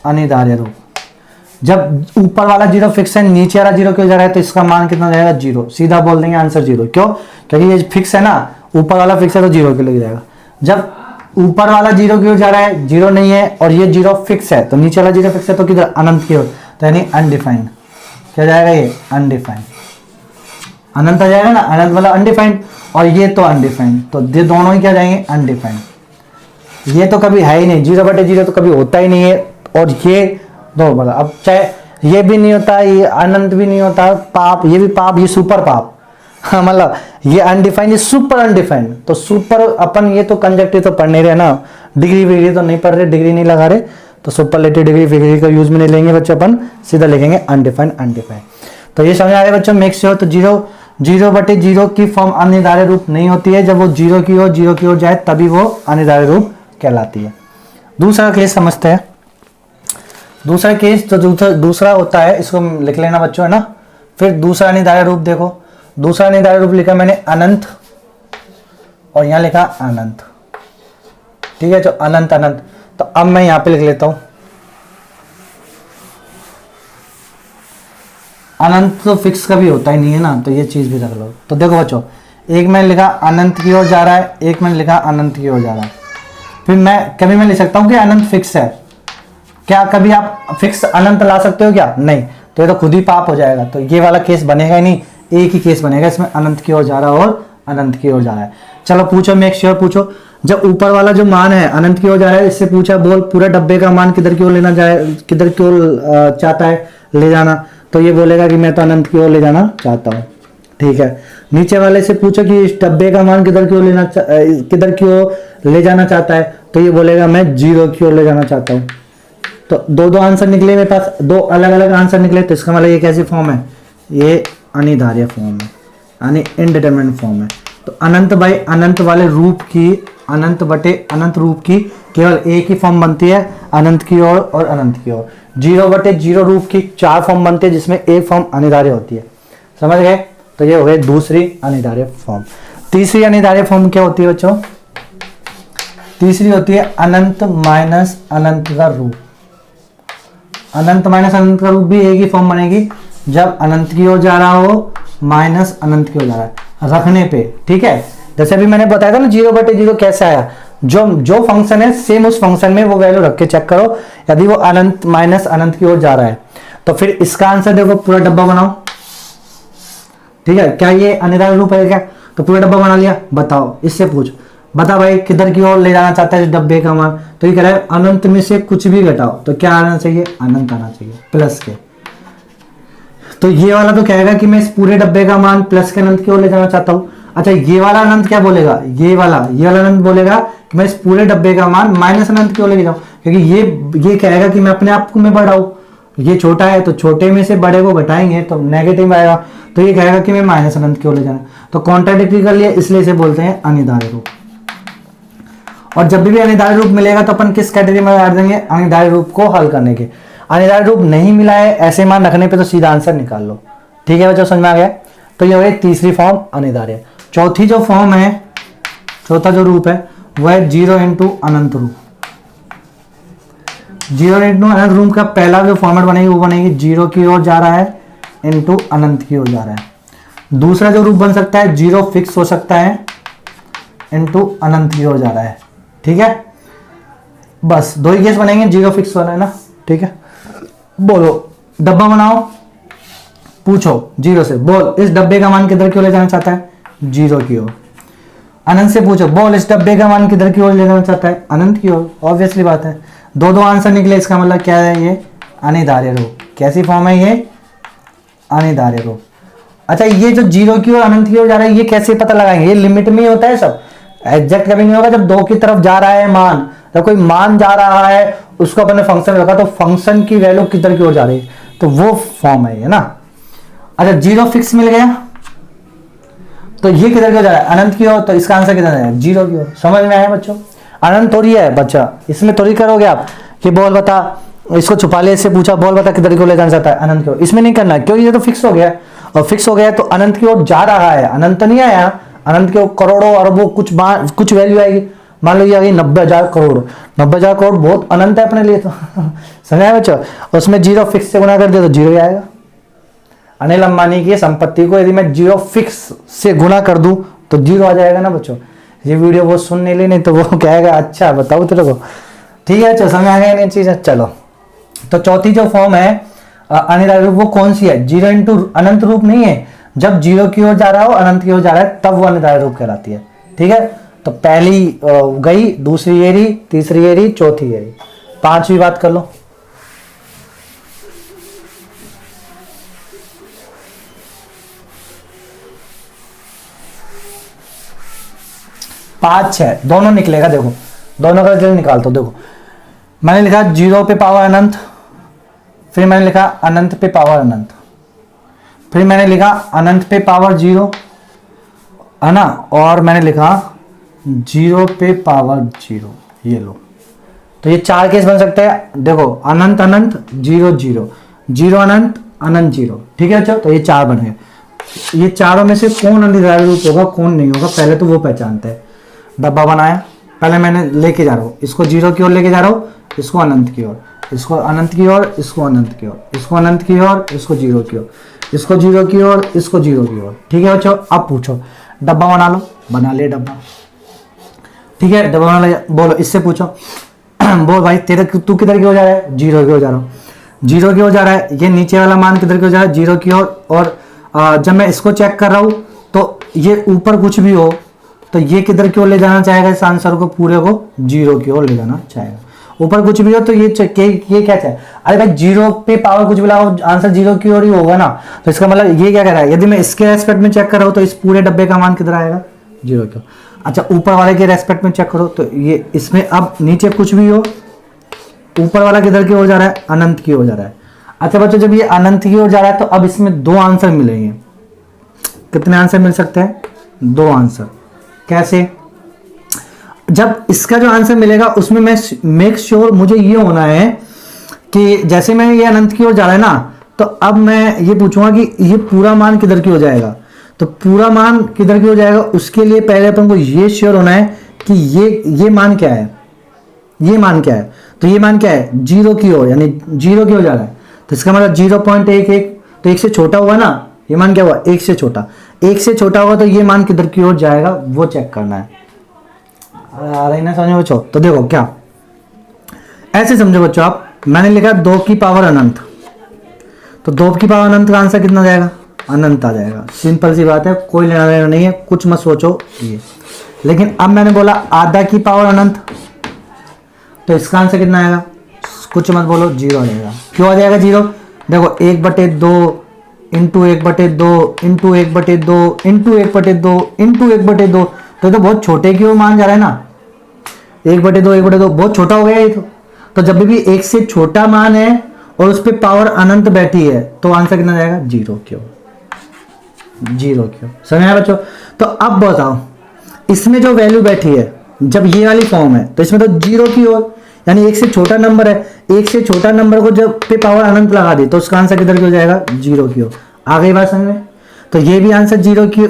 अनिवार्य रूप। जब ऊपर वाला 0 फिक्स है, नीचे वाला 0 की ओर जा रहा है, तो इसका मान कितना जाएगा? 0। सीधा बोल देंगे आंसर 0। क्यों? क्योंकि ये फिक्स है ना, ऊपर वाला फिक्स है तो 0 के लिए जाएगा। जब ऊपर वाला 0 की ओर जा रहा है, 0 नहीं है, और ये 0 फिक्स है, तो नीचे वाला 0 फिक्स है तो किधर? अनंत की ओर, तो यानी अनडिफाइंड। क्या जाएगा ये? अनडिफाइंड। अनंत आ जाएगा ना, अनंत वाला अनडिफाइंड, और ये तो अनडिफाइंड, तो ये दोनों ही क्या जाएंगे? अनडिफाइंड। ये तो कभी है ही नहीं, 0/0 तो कभी होता ही नहीं है, और ये दो बोला। अब चाहे ये भी नहीं होता, ये अनंत भी नहीं होता, पाप, ये भी पाप, ये सुपर पाप। हाँ, मतलब ये अनडिफाइंड, ये सुपर अनडिफाइंड। तो सुपर अपन ये तो कंजक्टिव तो पढ़ नहीं रहे ना, डिग्री विग्री तो नहीं पढ़ रहे, डिग्री नहीं लगा रहे, तो सुपरलेटिव डिग्री विग्री का यूज में नहीं लेंगे बच्चों, अपन सीधा लिखेंगे अनडिफाइंड अनडिफाइंड। तो ये समझ आ रहा है बच्चों? Make sure. तो 0/0 की फॉर्म अनिवार्य रूप नहीं होती है, जब वो 0 की ओर जाए तभी वो अनिवार्य रूप कहलाती है। दूसरा केस समझते हैं। दूसरा केस तो दूसरा होता है, इसको लिख लेना बच्चों, है ना। फिर दूसरा अनिवार्य रूप देखो, दूसरा अनिवार्य रूप लिखा मैंने अनंत, और यहां लिखा अनंत। ठीक है, जो अनंत अनंत। तो अब मैं यहां पे लिख लेता हूं अनंत, तो फिक्स कभी होता ही नहीं है ना, तो ये चीज भी रख लो। तो देखो बच्चों, एक मैंने लिखा अनंत की ओर जा रहा है, एक मैंने लिखा अनंत की ओर जा रहा है। फिर कभी मैं लिख सकता हूं कि अनंत फिक्स है। क्या कभी आप फिक्स अनंत ला सकते हो क्या? नहीं, तो ये तो खुद ही पाप हो जाएगा, तो ये वाला केस बनेगा ही नहीं, एक ही केस बनेगा, इसमें अनंत की ओर जा रहा है और अनंत की ओर जा रहा है। चलो पूछो, मेक श्योर पूछो। जब ऊपर वाला जो मान है अनंत की ओर जा रहा है, इससे पूछा बोल पूरा डब्बे का मान किधर की ओर लेना जाए, किधर की ओर चाहता है ले जाना, तो ये बोलेगा कि मैं तो अनंत की ओर ले जाना चाहता हूँ। ठीक है, नीचे वाले से पूछो कि इस डब्बे का मान किधर की ओर किधर की ओर ले जाना चाहता है, तो ये बोलेगा मैं 0 की ओर ले जाना चाहता हूँ। तो दो आंसर निकले मेरे पास, दो अलग अलग आंसर निकले, तो इसका मतलब ये कैसी फॉर्म है? ये अनिवार्य फॉर्म है, यानी इनडिटरमिनेट फॉर्म है। तो अनंत बाई अनंत वाले रूप की, अनंत बटे अनंत रूप की केवल एक ही फॉर्म बनती है, अनंत की ओर और अनंत की ओर। 0/0 रूप की 4 फॉर्म बनती है, जिसमें एक फॉर्म अनिवार्य होती है। समझ गए? तो ये हो गई दूसरी अनिवार्य फॉर्म। तीसरी अनिवार्य फॉर्म क्या होती है बच्चों? तीसरी होती है अनंत माइनस अनंत का रूप। अनंत माइनस अनंत का रूप भी एक ही फॉर्म बनेगी, जब अनंत की ओर जा रहा हो माइनस अनंत की ओर जा रहा है रखने पे। ठीक है, जैसे अभी मैंने बताया था ना 0/0 कैसे आया, जो फंक्शन है सेम उस फंक्शन में वो वैल्यू रख के चेक करो, यदि वो अनंत माइनस अनंत की ओर जा रहा है तो फिर इसका आंसर देखो, पूरा डब्बा बनाओ। ठीक है, क्या ये अनिवार्य रूप है क्या? तो पूरा डब्बा बना लिया, बताओ, इससे पूछ बता भाई किधर की ओर ले जाना चाहता है इस डब्बे का मान। तो ये कह रहा है अनंत में से कुछ भी घटाओ, तो क्या आना चाहिए, अनंत आना चाहिए प्लस के। तो ये वाला तो कहेगा कि मैं इस पूरे डब्बे का मान प्लस के अनंत की ओर ले जाना चाहता हूं। अच्छा ये वाला अनंत क्या बोलेगा, ये वाला अनंत बोलेगा कि मैं इस पूरे डब्बे का मान माइनस अनंत की ओर लेके जाऊं, क्योंकि ये कहेगा कि मैं अपने आप को मैं बढ़ाऊं। ये छोटा है तो छोटे में से बड़े को घटाएंगे तो नेगेटिव आएगा, तो ये कहेगा कि मैं माइनस अनंत की ओर ले जाना। तो कॉन्ट्राडिक्टरी कर लिया, इसलिए इसे बोलते हैं अनिवार्य रूप। और जब भी अनिवार्य रूप मिलेगा तो अपन किस कैटेगरी में डाल देंगे, अनिवार्य रूप को हल करने के। अनिवार्य रूप नहीं मिला है ऐसे मान रखने पे तो सीधा आंसर निकाल लो। ठीक है बच्चों, समझ में आ गया। तो ये हो गई तीसरी फॉर्म अनिवार्य। चौथी जो फॉर्म है, चौथा जो रूप है वह है 0 इंटू अनंत रूप। 0 इंटू अनंत रूप का पहला जो फॉर्मेट बनेगी वो बनेगी 0 की ओर जा रहा है इंटू अनंत की ओर जा रहा है। दूसरा जो रूप बन सकता है 0 फिक्स हो सकता है इंटू अनंत की ओर जा रहा है। ठीक है, बस दो ही केस बनेंगे, 0 फिक्स वाला है ना। ठीक है, बोलो डब्बा बनाओ, पूछो 0 से, बोल इस डब्बे का मान किधर की ओर ले जाना चाहता है, 0 की ओर। अनंत से पूछो, बोल इस डब्बे का मान किधर की ओर ले जाना चाहता है, अनंत की ओर। ऑब्वियसली बात है, दो आंसर निकले, इसका मतलब क्या है, ये अनिवार्य रूप। कैसी फॉर्म है ये, अनिवार्य रूप। अच्छा ये जो 0 की ओर अनंत की ओर जा रहा है ये कैसे पता लगाएंगे, ये लिमिट में ही होता है सब, एग्जैक्ट कभी नहीं होगा। जब 2 की तरफ जा रहा है मान, जब कोई मान जा रहा है उसको अपने फंक्शन में रखा तो फंक्शन की वैल्यू किधर की ओर जा रही है, तो वो फॉर्म है ना। अच्छा 0 फिक्स मिल गया तो ये किधर की ओर जा रहा है, अनंत की ओर, तो इसका आंसर किधर है, 0 की ओर। समझ में आया बच्चों, अनंत थोड़ी है बच्चा, इसमें थोड़ी करोगे आप कि बोल बता, इसको छुपा ले, इससे पूछा बोल बता किधर की ओर ले जाना चाहता है, अनंत की ओर। इसमें नहीं करना क्योंकि ये तो फिक्स हो गया, और फिक्स हो गया तो अनंत की ओर जा रहा है, अनंत तो नहीं आया। अनंत के करोड़ों अरबों कुछ वैल्यू आएगी, मान लो ये आ गई 90,000 करोड़। 90,000 करोड़ बहुत अनंत है अपने लिए तो समझा बच्चों, उसमें 0 फिक्स से गुना कर दिया तो 0 ही आएगा। अनिल अंबानी की संपत्ति को यदि मैं 0 फिक्स से गुना कर दूं तो 0 आ जाएगा ना बच्चों। ये वीडियो वो सुन नहीं ले, नहीं तो वो कहेगा अच्छा बताओ तेरे को। ठीक है अच्छा, समझ आ गया नहीं चीज। चलो तो चौथी जो फॉर्म है अनिवार्य रूप वो कौन सी है, 0 इंटू अनंत रूप नहीं है, जब 0 की ओर जा रहा हो अनंत की ओर जा रहा है तब वो अनिवार्य रूप कहलाती है। ठीक है, तो पहली गई, दूसरी ये रही, तीसरी ये रही, चौथी ये रही, पांचवी बात कर लो। पांच छह दोनों निकलेगा, देखो दोनों का रिजल्ट निकालता हूं। देखो मैंने लिखा 0 पे पावर अनंत, फिर मैंने लिखा अनंत पे पावर अनंत, फिर मैंने लिखा अनंत पे पावर 0 है ना, और मैंने लिखा 0 पे पावर 0। ये लो, तो ये 4 केस बन सकते हैं। देखो अनंत अनंत 0 0, 0 अनंत अनंत 0। ठीक है अच्छा, तो ये 4 बन गए। ये चारों में से कौन अनिवार्य रूप होगा कौन नहीं होगा पहले तो वो पहचानते हैं। डब्बा बनाया, पहले मैंने लेके जा रहा हूँ, इसको 0 की ओर लेके जा रहा हूँ, इसको अनंत की ओर, इसको अनंत की ओर, इसको अनंत की ओर, इसको अनंत की ओर, इसको 0 की ओर, इसको 0 की ओर, इसको 0 की ओर। ठीक है बच्चों, अब पूछो डब्बा बना लो, बना ले डब्बा। ठीक है डब्बा बना लिया, बोलो इससे पूछो बोल भाई तेरे तू किधर की ओर जा रहा है, 0 की ओर जा रहा हूँ, 0 की ओर जा रहा है। ये नीचे वाला मान किधर की ओर जा रहा है, 0 की ओर। और जब मैं इसको चेक कर रहा हूँ तो ये ऊपर कुछ भी हो तो ये किधर की ओर ले जाना चाहेगा, इस आंसर को पूरे को 0 की ओर ले जाना चाहेगा। ऊपर कुछ भी हो तो ये क्या चाहे, अरे भाई 0 पे पावर कुछ भी लगाओ आंसर 0 की ओर ही होगा ना। तो इसका मतलब ये क्या कह रहा है, यदि मैं इसके रेस्पेक्ट में चेक कर रहा हूँ तो इस पूरे डब्बे का मान किधर आएगा, 0 की ओर। अच्छा ऊपर वाले के रेस्पेक्ट में चेक करो तो ये इसमें अब नीचे कुछ भी हो, ऊपर वाला किधर की ओर जा रहा है, अनंत की ओर जा रहा है। अच्छा बच्चों जब ये अनंत की ओर जा रहा है तो अब इसमें 2 आंसर मिलेंगे। कितने आंसर मिल सकते हैं, 2 आंसर। कैसे, जब इसका जो आंसर मिलेगा उसमें मैं मेक श्योर मुझे ये होना है कि जैसे मैं ये अनंत की ओर जा रहा है ना, तो अब मैं ये पूछूंगा कि ये पूरा मान किधर की ओर जाएगा। तो पूरा मान किधर की ओर जाएगा उसके लिए पहले अपन को ये श्योर होना है कि ये मान क्या है, ये मान क्या है। तो ये मान क्या है, 0 की ओर, यानी 0 की ओर जा रहा है। तो इसका मतलब 0.11, तो 1 से छोटा हुआ ना, ये मान क्या हुआ, 1 से छोटा। 1 से छोटा होगा तो ये मान किधर की ओर जाएगा वो चेक करना है। आ रही ना समझो बच्चों, तो देखो क्या ऐसे समझो बच्चों आप, मैंने लिखा 2 की पावर अनंत, तो 2 की पावर अनंत का आंसर कितना जाएगा, अनंत आ जाएगा। सिंपल सी बात है, कोई लेना देना नहीं है, कुछ मत सोचो। लेकिन अब मैंने बोला आधा की पावर अनंत, तो इसका आंसर कितना आएगा, कुछ मत बोलो, 0 आ जाएगा। क्यों आ जाएगा 0? देखो 1/2 इंटू 1/2 इंटू 1/2 इंटू 1/2 इंटू 1/2, तो बहुत छोटे की ओर मान जा रहा है ना, 1/2 1/2 बहुत छोटा हो गया ये तो जब भी एक से छोटा मान है और उस पर पावर अनंत बैठी है तो आंसर कितना जाएगा, 0 क्यों, 0 क्यों। समझ आया बच्चों? तो अब बताओ इसमें जो वैल्यू बैठी है जब ये वाली फॉर्म है तो इसमें तो 0 की ओर, यानी एक से छोटा नंबर है, एक से छोटा नंबर को जब पे पावर अनंत लगा दी तो उसका आंसर किधर की हो जाएगा, 0 की ओर। आ गई बात समझ में? तो ये भी आंसर 0 की,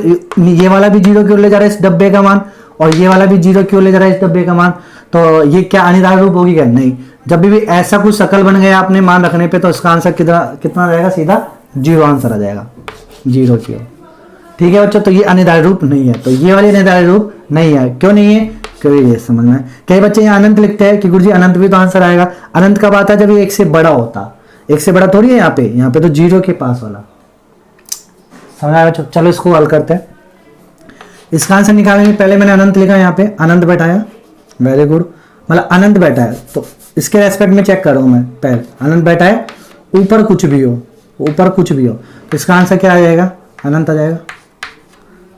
ये वाला भी 0 की ओर ले जा रहा है इस डब्बे का मान, और ये वाला भी 0 की ओर ले जा रहा है इस डब्बे का मान। तो ये क्या अनिर्धारित रूप होगी क्या? नहीं। जब भी ऐसा कुछ शकल बन गया आपने मान रखने पे तो इसका आंसर कितना रहेगा, सीधा 0 आंसर आ जाएगा, 0 की ओर। ठीक है बच्चों, तो ये अनिर्धारित रूप नहीं है, तो ये वाली अनिर्धारित रूप नहीं है। क्यों नहीं है? क्योंकि ये समझ में, कई बच्चे यहाँ अनंत लिखते हैं कि गुरुजी अनंत भी तो आंसर आएगा। अनंत कब आता है? जब ये एक से बड़ा होता, एक से बड़ा थोड़ी है यहाँ पे तो 0 के पास वाला। समझ आया बच्चों? चलो इसको हल करते हैं। इसका आंसर निकालेंगे, पहले मैंने अनंत लिखा यहाँ पे, अनंत बैठाया, वेरी गुड, मतलब अनंत बैठा है तो इसके रेस्पेक्ट में चेक कर रहा हूँ मैं, पहले अनंत बैठा है, ऊपर कुछ भी हो, ऊपर कुछ भी हो, तो इसका आंसर क्या आ जाएगा, अनंत आ जाएगा।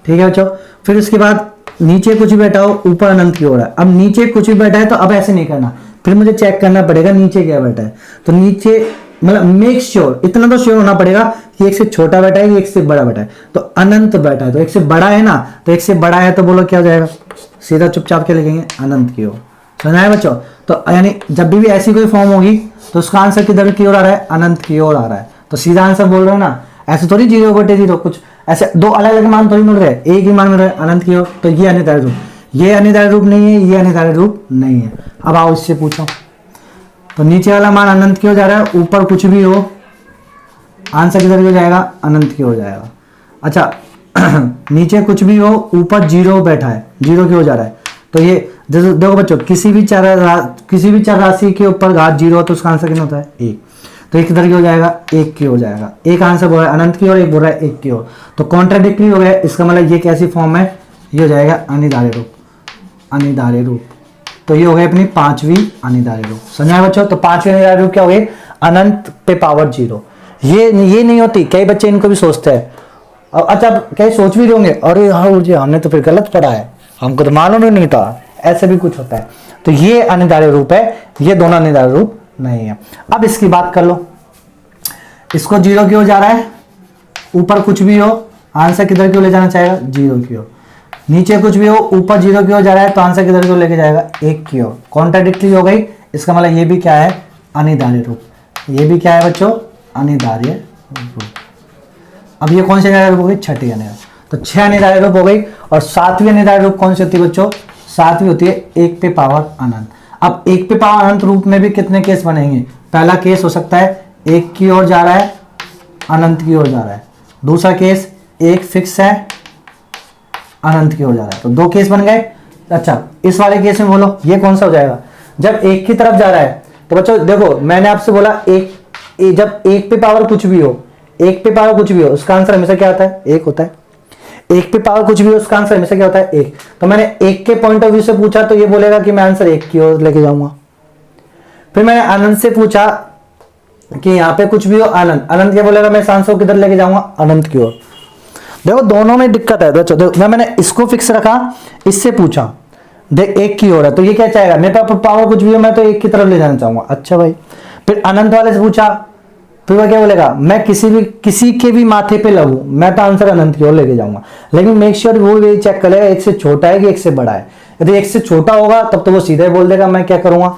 ठीक है बच्चों, फिर उसके बाद नीचे कुछ भी बैठा हो, ऊपर अनंत की ओर है। अब नीचे कुछ भी बैठा है तो अब ऐसे नहीं करना, फिर मुझे चेक करना पड़ेगा नीचे क्या बैठा है। तो नीचे मतलब मेक श्योर, इतना तो श्योर होना पड़ेगा कि एक से छोटा बैठा है कि एक से बड़ा बैठा है। तो अनंत बैठा है तो एक से बड़ा है ना, तो एक से बड़ा है तो बोलो क्या हो जाएगा, सीधा चुपचाप क्या लिखेंगे, अनंत की ओर। समझ आया बच्चों? तो यानी जब भी ऐसी कोई फॉर्म होगी तो उसका आंसर किधर की ओर आ रहा है, अनंत की ओर आ रहा है। तो सीधा आंसर बोल रहे हो ना, ऐसे थोड़ी 0/0, कुछ ऐसे दो अलग अलग मान थोड़ी मिल रहे हैं, एक ही मान मिल रहा है अनंत की ओर। तो ये अनिर्धारित रूप, ये अनिर्धारित रूप नहीं है, ये अनिर्धारित रूप नहीं है। अब आओ इससे पूछो, तो नीचे वाला मान अनंत की ओर जा रहा है, ऊपर कुछ भी हो, आंसर किधर की हो जाएगा, अनंत की हो जाएगा। अच्छा नीचे कुछ भी हो, ऊपर 0 बैठा है, 0 की हो जा रहा है, तो ये देखो बच्चों, किसी भी चर राशि के ऊपर घात 0 हो तो उसका आंसर कितना होता है, 1। तो एक किधर की हो जाएगा, 1 की हो जाएगा। एक आंसर बोल रहा है अनंत की ओर, एक बोल रहा है 1 की ओर, तो कॉन्ट्राडिक्टरी हो गया। इसका मतलब ये कैसी फॉर्म है, ये हो जाएगा अनिर्धारित रूप, अनिर्धारित रूप। तो ये हो गई अपनी 5वीं अनिर्धारित रूप। समझा बच्चों? तो 5वीं अनिर्धारित रूप क्या हो गई, अनंत पे पावर 0। ये नहीं होती, कई बच्चे इनको भी सोचते हैं। और अच्छा कई सोच भी होंगे, अरे हाँ जी हमने तो फिर गलत पढ़ा है, हमको तो मालूम ही नहीं था, ऐसे भी कुछ होता है। तो ये अनिर्धारित रूप है, ये दोनों अनिर्धारित रूप नहीं है। अब इसकी बात कर लो, इसको 0 की ओर जा रहा है, ऊपर कुछ भी हो, आंसर किधर की ओर ले जाना चाहेगा, 0 की ओर। नीचे कुछ भी हो, ऊपर 0 की ओर जा रहा है तो आंसर किधर की ओर लेके जाएगा, 1 की ओर। कॉन्ट्राडिक्टरी हो गई, इसका मतलब ये भी क्या है, अनिर्धारित रूप। ये भी क्या है बच्चों, अनिर्धारित रूप। अब ये कौन सी अनिर्धारित रूप हो गई, छठी अनिर्धारित। तो 6 अनिर्धारित रूप हो गई। और 7वीं अनिर्धारित रूप कौन सी होती है बच्चों, 7वीं होती है 1 पे पावर अनंत। अब 1 पे पावर अनंत रूप में भी कितने केस बनेंगे, पहला केस हो सकता है 1 की ओर जा रहा है, अनंत की ओर जा रहा है। दूसरा केस 1 फिक्स है, अनंत की ओर जा रहा है। तो 2 केस बन गए। अच्छा इस वाले केस में बोलो ये कौन सा हो जाएगा, जब 1 की तरफ जा रहा है तो बच्चों देखो मैंने आपसे बोला जब 1 पे पावर कुछ भी हो, 1 पे पावर कुछ भी हो उसका आंसर हमेशा क्या होता है, 1 होता है। 1 पे पावर कुछ भी हो उसका आंसर हमेशा क्या होता है, 1। तो मैंने 1 के पॉइंट ऑफ व्यू से पूछा तो ये बोलेगा कि मैं आंसर 1 की ओर लेके जाऊंगा। फिर मैंने अनंत से पूछा कि यहाँ पे कुछ भी हो, अनंत क्या बोलेगा, मैं इस आंसर को किधर लेके जाऊंगा, अनंत की ओर। देखो दोनों में दिक्कत है। देखो मैंने इसको फिक्स रखा, इससे पूछा देख 1 की ओर है तो ये क्या चाहेगा, मेरे पास पावर कुछ भी हो मैं तो 1 की तरफ ले जाना चाहूंगा। अच्छा भाई, फिर अनंत वाले से पूछा, फिर वह क्या बोलेगा, मैं किसी के भी माथे पे लगूं मैं तो आंसर अनंत की ओर लेके जाऊंगा। लेकिन मेक श्योर वो ये चेक करेगा 1 से छोटा है कि 1 से बड़ा है। यदि 1 से छोटा होगा तब तो वो सीधे बोल देगा मैं क्या करूंगा,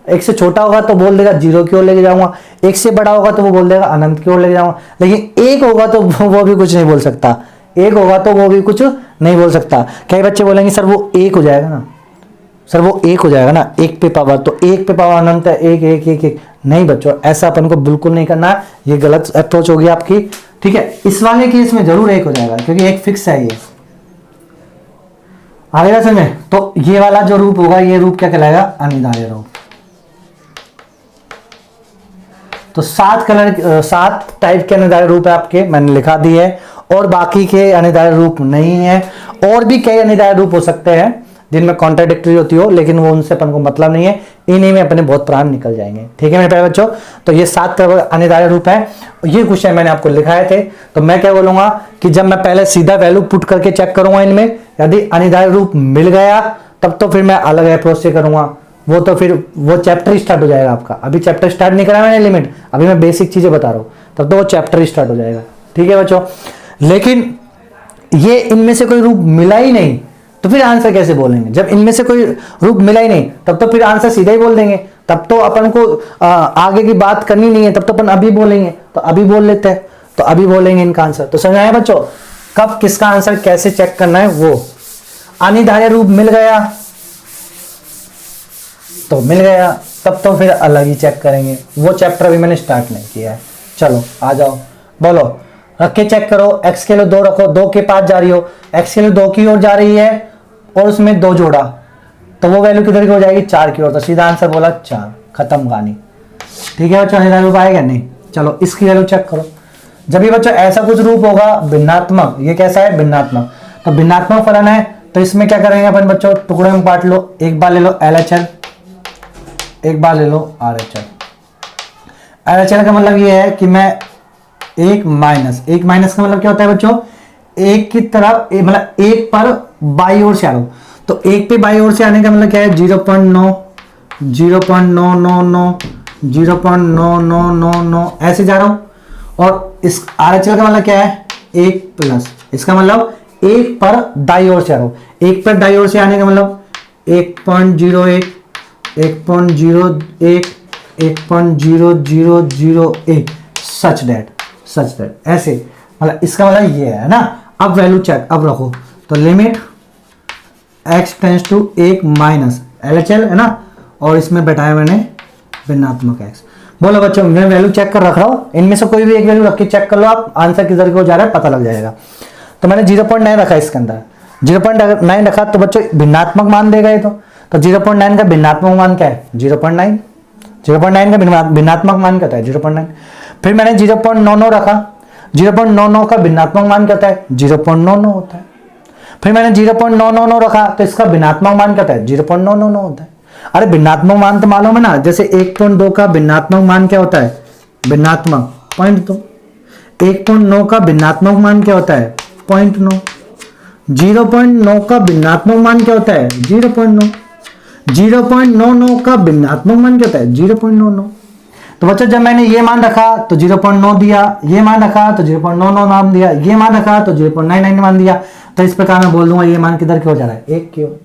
1 से छोटा होगा तो बोल देगा 0 की ओर लेके जाऊंगा, 1 से बड़ा होगा तो वो बोल देगा अनंत की ओर लेके जाऊंगा। लेकिन 1 होगा तो वो भी कुछ नहीं बोल सकता, 1 होगा तो वो भी कुछ नहीं बोल सकता। कई बच्चे बोलेंगे सर वो 1 हो जाएगा ना, सर वो 1 हो जाएगा ना, 1 पे पावर, तो 1 पे पावर अनंत है, 1 1 1 1। नहीं बच्चों ऐसा अपन को बिल्कुल नहीं करना है, ये गलत अप्रोच होगी आपकी। ठीक है, इस वाले केस में जरूर 1 हो जाएगा क्योंकि 1 फिक्स है। ये आएगा समझ में? तो ये वाला जो रूप होगा ये रूप क्या कहलाएगा, अनिर्धारित रूप। तो 7 टाइप के अनिर्धारित रूप है आपके, मैंने लिखा दी है। और बाकी के अनिर्धारित रूप नहीं है, और भी कई अनिर्धारित रूप हो सकते हैं जिनमें कॉन्ट्राडिक्टरी होती हो, लेकिन वो उनसे अपन को मतलब नहीं है, इन्हीं में अपने बहुत प्राण निकल जाएंगे। ठीक है मेरे प्यारे बच्चों, तो ये 7 अनिवार्य रूप है। ये क्वेश्चन मैंने आपको लिखाए थे, तो मैं क्या बोलूंगा कि जब मैं पहले सीधा वैल्यू पुट करके चेक करूंगा इनमें, यदि अनिवार्य रूप मिल गया तब तो फिर मैं अलग अप्रोच से करूंगा, वो तो फिर वो चैप्टर ही स्टार्ट हो जाएगा आपका। अभी चैप्टर स्टार्ट नहीं करा मैंने लिमिट, अभी मैं बेसिक चीजें बता रहा हूं, तब तो वो चैप्टर ही स्टार्ट हो जाएगा। ठीक है बच्चों, लेकिन ये इनमें से कोई रूप मिला ही नहीं तो फिर आंसर कैसे बोलेंगे? जब इनमें से कोई रूप मिला ही नहीं तब तो फिर आंसर सीधा ही बोल देंगे, तब तो अपन को आगे की बात करनी नहीं है, तब तो अपन अभी बोलेंगे, तो अभी बोल लेते हैं, तो अभी बोलेंगे इनका आंसर। तो समझ आया बच्चों, कब किसका आंसर कैसे चेक करना है? वो अनिवार्य रूप मिल गया तो मिल गया, तब तो फिर अलग ही चेक करेंगे, वो चैप्टर अभी मैंने स्टार्ट नहीं किया है। चलो आ जाओ, बोलो, रख के चेक करो। x के लिए 2 रखो, 2 के पास जा रही हो, x के लिए 2 की ओर जा रही है और उसमें 2 जोड़ा, तो वो वैल्यू किधर की हो जाएगी? 4 की ओर। तो सीधा आंसर बोला 4, खत्म कहानी। ठीक है बच्चों, रूप आएगा नहीं? चलो इसकी वैल्यू चेक करो। जब भी बच्चों ऐसा कुछ रूप होगा भिन्नात्मक, ये कैसा है? भिन्नात्मक। तो भिन्नात्मक फलन है, तो इसमें क्या करेंगे अपन बच्चों? टुकड़े में बांट लो, एक बार ले लो LHL, एक बार ले लो RHL। LHL का मतलब ये है कि मैं एक माइनस का मतलब क्या होता है बच्चों? एक की तरफ मतलब एक पर बाई ओर से आ रहा हूं, तो एक पे बाई ओर से आने का मतलब क्या है? 0.9 0.999 0.9999 ऐसे जा रहा हूं। और इस RHL का मतलब क्या है? 1 प्लस, इसका मतलब एक पर दाई ओर से आ रहा हूं, एक पर दाई ओर से आने का मतलब 1.01 1.01 1.0001 सच दैट ऐसे, मतलब इसका मतलब ये है ना। अब वैल्यू चेक, अब रखो, तो limit x tends to 1 minus LHL है ना, और इसमें बैठाया मैंने भिन्नात्मक x। बोलो बच्चों, मैं वैल्यू चेक कर रख रहा हूं, इनमें से कोई भी एक वैल्यू रख के चेक कर लो, आप आंसर किधर को जा रहा है पता लग जाएगा। तो मैंने 0.9 रखा इसके अंदर, 0.9 रखा, तो बच्चों भिन्नात्मक मान देगा ये तो 0.9 का भिन्नात्मक मान क्या है? 0.9 का भिन्नात्मक मान क्या होता है? 0.9। फिर मैंने 0.99 रखा, 0.99 का भिन्नात्मक मान क्या होता है? 0.99 होता है। फिर मैंने 0.999 रखा, तो इसका भिन्नात्मक मान क्या होता है? 0.999 होता है। अरे भिन्नात्मक मान तो मालूम है ना, जैसे 1.2 का भिन्नात्मक मान क्या होता है? भिन्नात्मक 0.2। 1.9 का भिन्नात्मक मान क्या होता है? 0.9। 0.9 का भिन्नात्मक मान क्या होता है? 0.9। 0.99 का भिन्नात्मक मान क्या होता है? 0.99। तो बच्चों जब मैंने ये मान रखा तो 0.9 दिया, ये मान रखा तो 0.99 मान दिया, ये मान रखा तो 0.99 मान दिया, तो इस प्रकार मैं बोल दूंगा ये मान किधर की हो जा रहा है? 1 की ओर।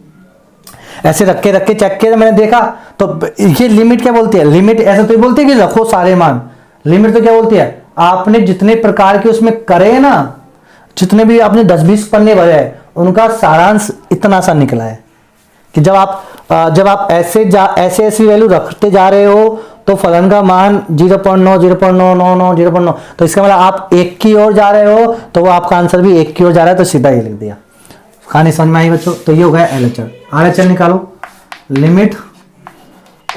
ऐसे रख के चेक किया, मैंने देखा तो ये लिमिट क्या बोलती है? लिमिट ऐसा तो बोलती है कि रखो सारे मान, लिमिट तो क्या बोलती है? आपने जितने प्रकार के उसमें करे ना, जितने भी आपने 10-20 पन्ने भरे हैं, उनका सारांश इतना सा निकला है कि जब आप ऐसी वैल्यू रखते जा रहे हो तो फलन का मान 0.9 0.999 0.9, तो इसका मतलब आप 1 की ओर जा रहे हो, तो वो आपका आंसर भी 1 की ओर जा रहा है, तो सीधा ही लिख दिया। कहानी समझ में आई बच्चों? तो ये हो गया LHL। RHL निकालो, limit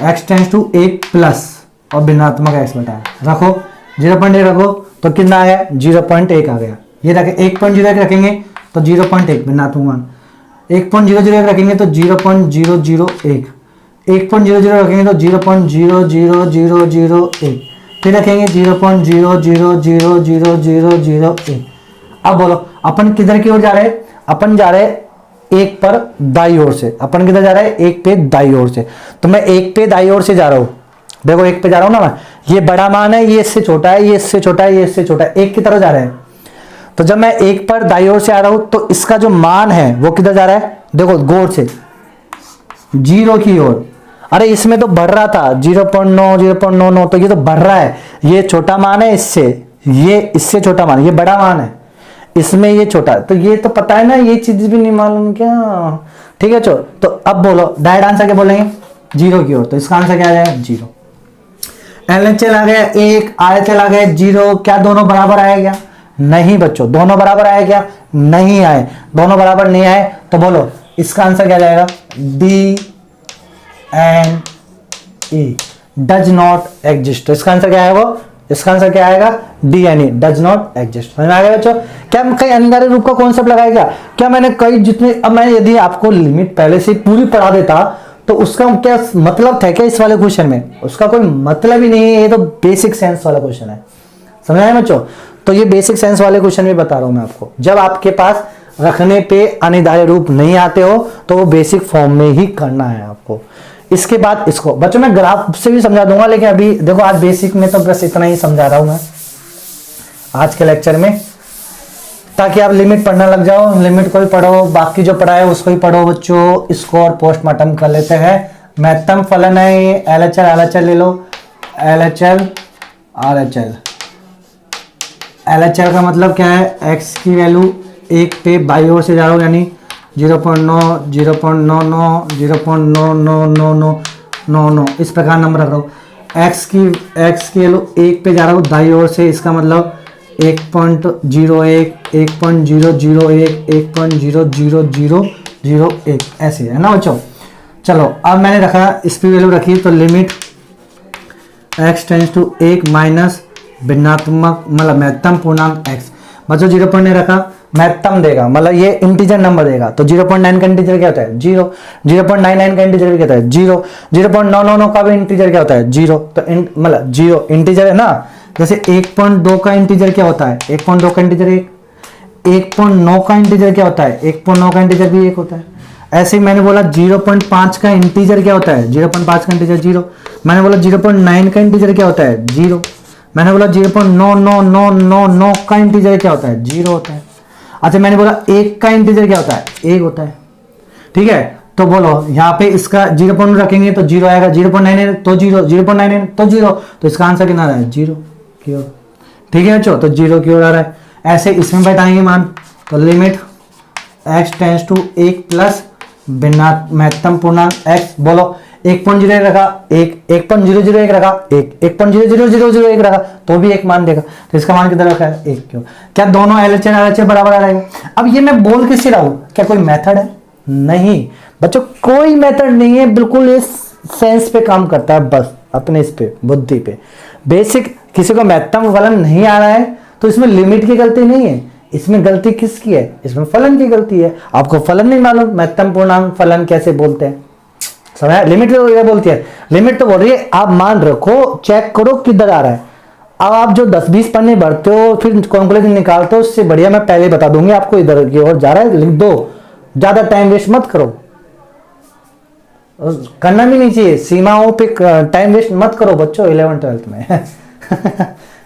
x tends to 1 plus और भिन्नात्मक x बटा रखो, 0.1 रखो तो कितना आया? 0.1 आ गया। ये रखे 1.01 रखेंगे तो 0.1 भिन्नात्मक मान, 1.001 रखेंगे तो 0.001, 1.00 रखेंगे तो 0.00001, फिर रखेंगे 0.0000001। अब बोलो अपन किधर की ओर जा रहे हैं? अपन जा रहे हैं 1 पर दाई ओर से। अपन किधर जा रहे हैं? 1 पे दाई ओर से। तो मैं 1 पे दाई ओर से जा रहा हूं, देखो 1 पे जा रहा हूं ना मैं, ये बड़ा मान है, ये इससे छोटा है, ये इससे छोटा है, ये इससे छोटा है, 1 की तरफ जा रहे हैं। तो जब मैं 1 पर दाई ओर से आ रहा हूं तो इसका जो मान है वो किधर जा रहा है? देखो गौर से, 0 की ओर। अरे इसमें तो बढ़ रहा था 0.9 0.99, तो ये तो बढ़ रहा है, ये छोटा मान है इससे, ये इससे छोटा मान है, ये बड़ा मान है, इसमें ये छोटा, तो ये तो पता है ना, ये चीज भी नहीं मालूम क्या? ठीक है तो अब बोलो डायरेक्ट आंसर क्या बोलेंगे? 0 की ओर, तो इसका आंसर क्या आ जाएगा? 0। LHL आ गया 1, RHL आ गया 0। क्या दोनों बराबर आए क्या? नहीं बच्चों, दोनों बराबर आए क्या? नहीं आए। दोनों बराबर नहीं आए तो बोलो इसका आंसर क्या जाएगा? D and E does not exist. तो इसका आंसर क्या है? वो इसका आंसर क्या आएगा? डी यानी डज नॉट एग्जिस्ट। समझ में आ गया बच्चों? क्या कई अनिवार्य रूप का कॉन्सेप्ट लगाएगा? क्या मैंने कई जितने, अब मैं यदि आपको लिमिट पहले से पूरी पढ़ा देता तो उसका क्या मतलब था क्या इस वाले क्वेश्चन में? उसका कोई मतलब ही नहीं है, ये तो बेसिक सेंस वाला क्वेश्चन है। समझ आया बच्चों? तो ये बेसिक सेंस वाले क्वेश्चन भी बता रहा हूं मैं आपको। जब आपके पास रखने पे अनिवार्य रूप नहीं आते हो तो वो बेसिक फॉर्म में ही करना है आपको। इसके बाद इसको बच्चों मैं ग्राफ से भी समझा दूंगा, लेकिन अभी देखो आज बेसिक में तो बस इतना ही समझा रहा हूं मैं आज के लेक्चर में, ताकि आप लिमिट पढ़ना लग जाओ। लिमिट को भी पढ़ो, बाकी जो पढ़ा है उसको भी पढ़ो बच्चों। इसको और पोस्टमार्टम कर लेते हैं। महत्तम फलन है ये, LHL ले लो, LHL RHL। LHL का मतलब क्या है? x की वैल्यू 1 पे बाई ओर से जा रहा हूँ, यानी 0.9 0.99 0.999999 इस प्रकार नंबर रख रहा हूँ। x की वैल्यू 1 पे जा रहा हूँ दाई ओर से, इसका मतलब 1.01 1.001 1.00001 ऐसे है ना बच्चों। चलो अब मैंने रखा इसकी वैल्यू रखी, तो limit x tends to 1 minus भिन्नात्मक मतलब महत्तम पूर्णांक x। बच्चों 0 रखा, महत्तम देगा मतलब ये इंटीजर नंबर देगा, तो 0.9 का इंटीजर क्या होता है? 0। 0.99 का इंटीजर भी क्या होता है? 0। 0.999 का भी इंटीजर क्या होता है? 0। तो मतलब 0 इंटीजर है ना। जैसे 1.2 का इंटीजर क्या होता है? 1.2 का इंटीजर 1। 1.9 का इंटीजर क्या होता है? 1.9 का इंटीजर भी 1 होता है। ऐसे ही मैंने बोला 0.5 का इंटीजर क्या होता है? 0.5 का इंटीजर 0। मैंने बोला 0.9 का इंटीजर क्या होता है? 0। मैंने बोला 0.99999 का इंटीजर क्या होता है? 0 होता है। अच्छा मैंने बोला 1 का इंटीजर क्या होता है? 1 होता है। ठीक है, तो बोलो यहाँ पे इसका 0 रखेंगे तो 0 आएगा, 0.9 तो 0, 0.9 तो 0, तो इसका आंसर कितना है? 0 की ओर। ठीक है बच्चों, तो 0 की ओर आ रहा है। ऐसे इसमें बैठाएंगे मान, तो limit x tends to 1 plus महत्तम पूर्णांक x। बोलो 1.0 रखा 1, 1.001 रखा 1, 1.00001 रखा तो भी 1 मान देगा, तो इसका मान कितना रखा है? 1 क्यों? क्या दोनों LHL RHL बराबर आ रहेगा? अब ये मैं बोल किससे रहा हूं? क्या कोई मेथड है? नहीं बच्चों, कोई मेथड नहीं है, बिल्कुल इस सेंस पे काम करता है, बस अपने इस पे बुद्धि पे। बेसिक किसी को महत्तम फलन नहीं आ रहा है तो इसमें लिमिट की गलती नहीं है, इसमें गलती किसकी है? इसमें फलन की गलती है। आपको फलन नहीं मालूम, महत्तम पूर्णांक फलन कैसे बोलते हैं? समझ? लिमिट तो क्या बोलती है? लिमिट तो बोल रही है आप मान रखो, चेक करो किधर आ रहा है। अब आप जो 10-20 पन्ने भरते हो फिर कैलकुलेशन निकालते हो, उससे बढ़िया मैं पहले बता दूंगी आपको इधर की ओर जा रहा है, लिख दो, ज्यादा टाइम वेस्ट मत करो, करना भी नहीं चाहिए, सीमाओं पे टाइम वेस्ट मत करो बच्चों 11th-12th में।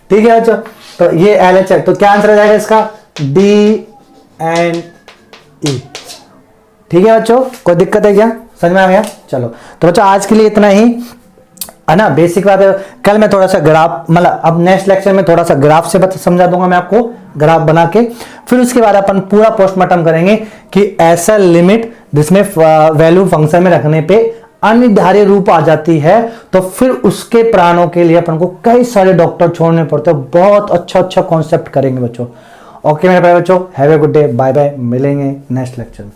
ठीक है बच्चों, तो ये LHL, तो क्या आंसर आ जाएगा इसका? D and E। ठीक है बच्चों, कोई दिक्कत है क्या? समझ में आ गया? चलो तो बच्चों आज के लिए इतना ही है ना, बेसिक बात है। कल मैं थोड़ा सा ग्राफ मतलब अब नेक्स्ट लेक्चर में थोड़ा सा ग्राफ से समझा दूंगा मैं आपको, ग्राफ बना के। फिर उसके बाद अपन पूरा पोस्टमार्टम करेंगे कि ऐसा लिमिट जिसमें वैल्यू फंक्शन में रखने पे अनिर्धारित रूप आ जाती है तो फिर उसके प्राणों के लिए अपन को कई सारे डॉक्टर छोड़ने पड़ते हैं। बहुत अच्छा कॉन्सेप्ट करेंगे बच्चों। ओके मेरे प्यारे बच्चों, have a good day, bye bye, मिलेंगे नेक्स्ट लेक्चर में।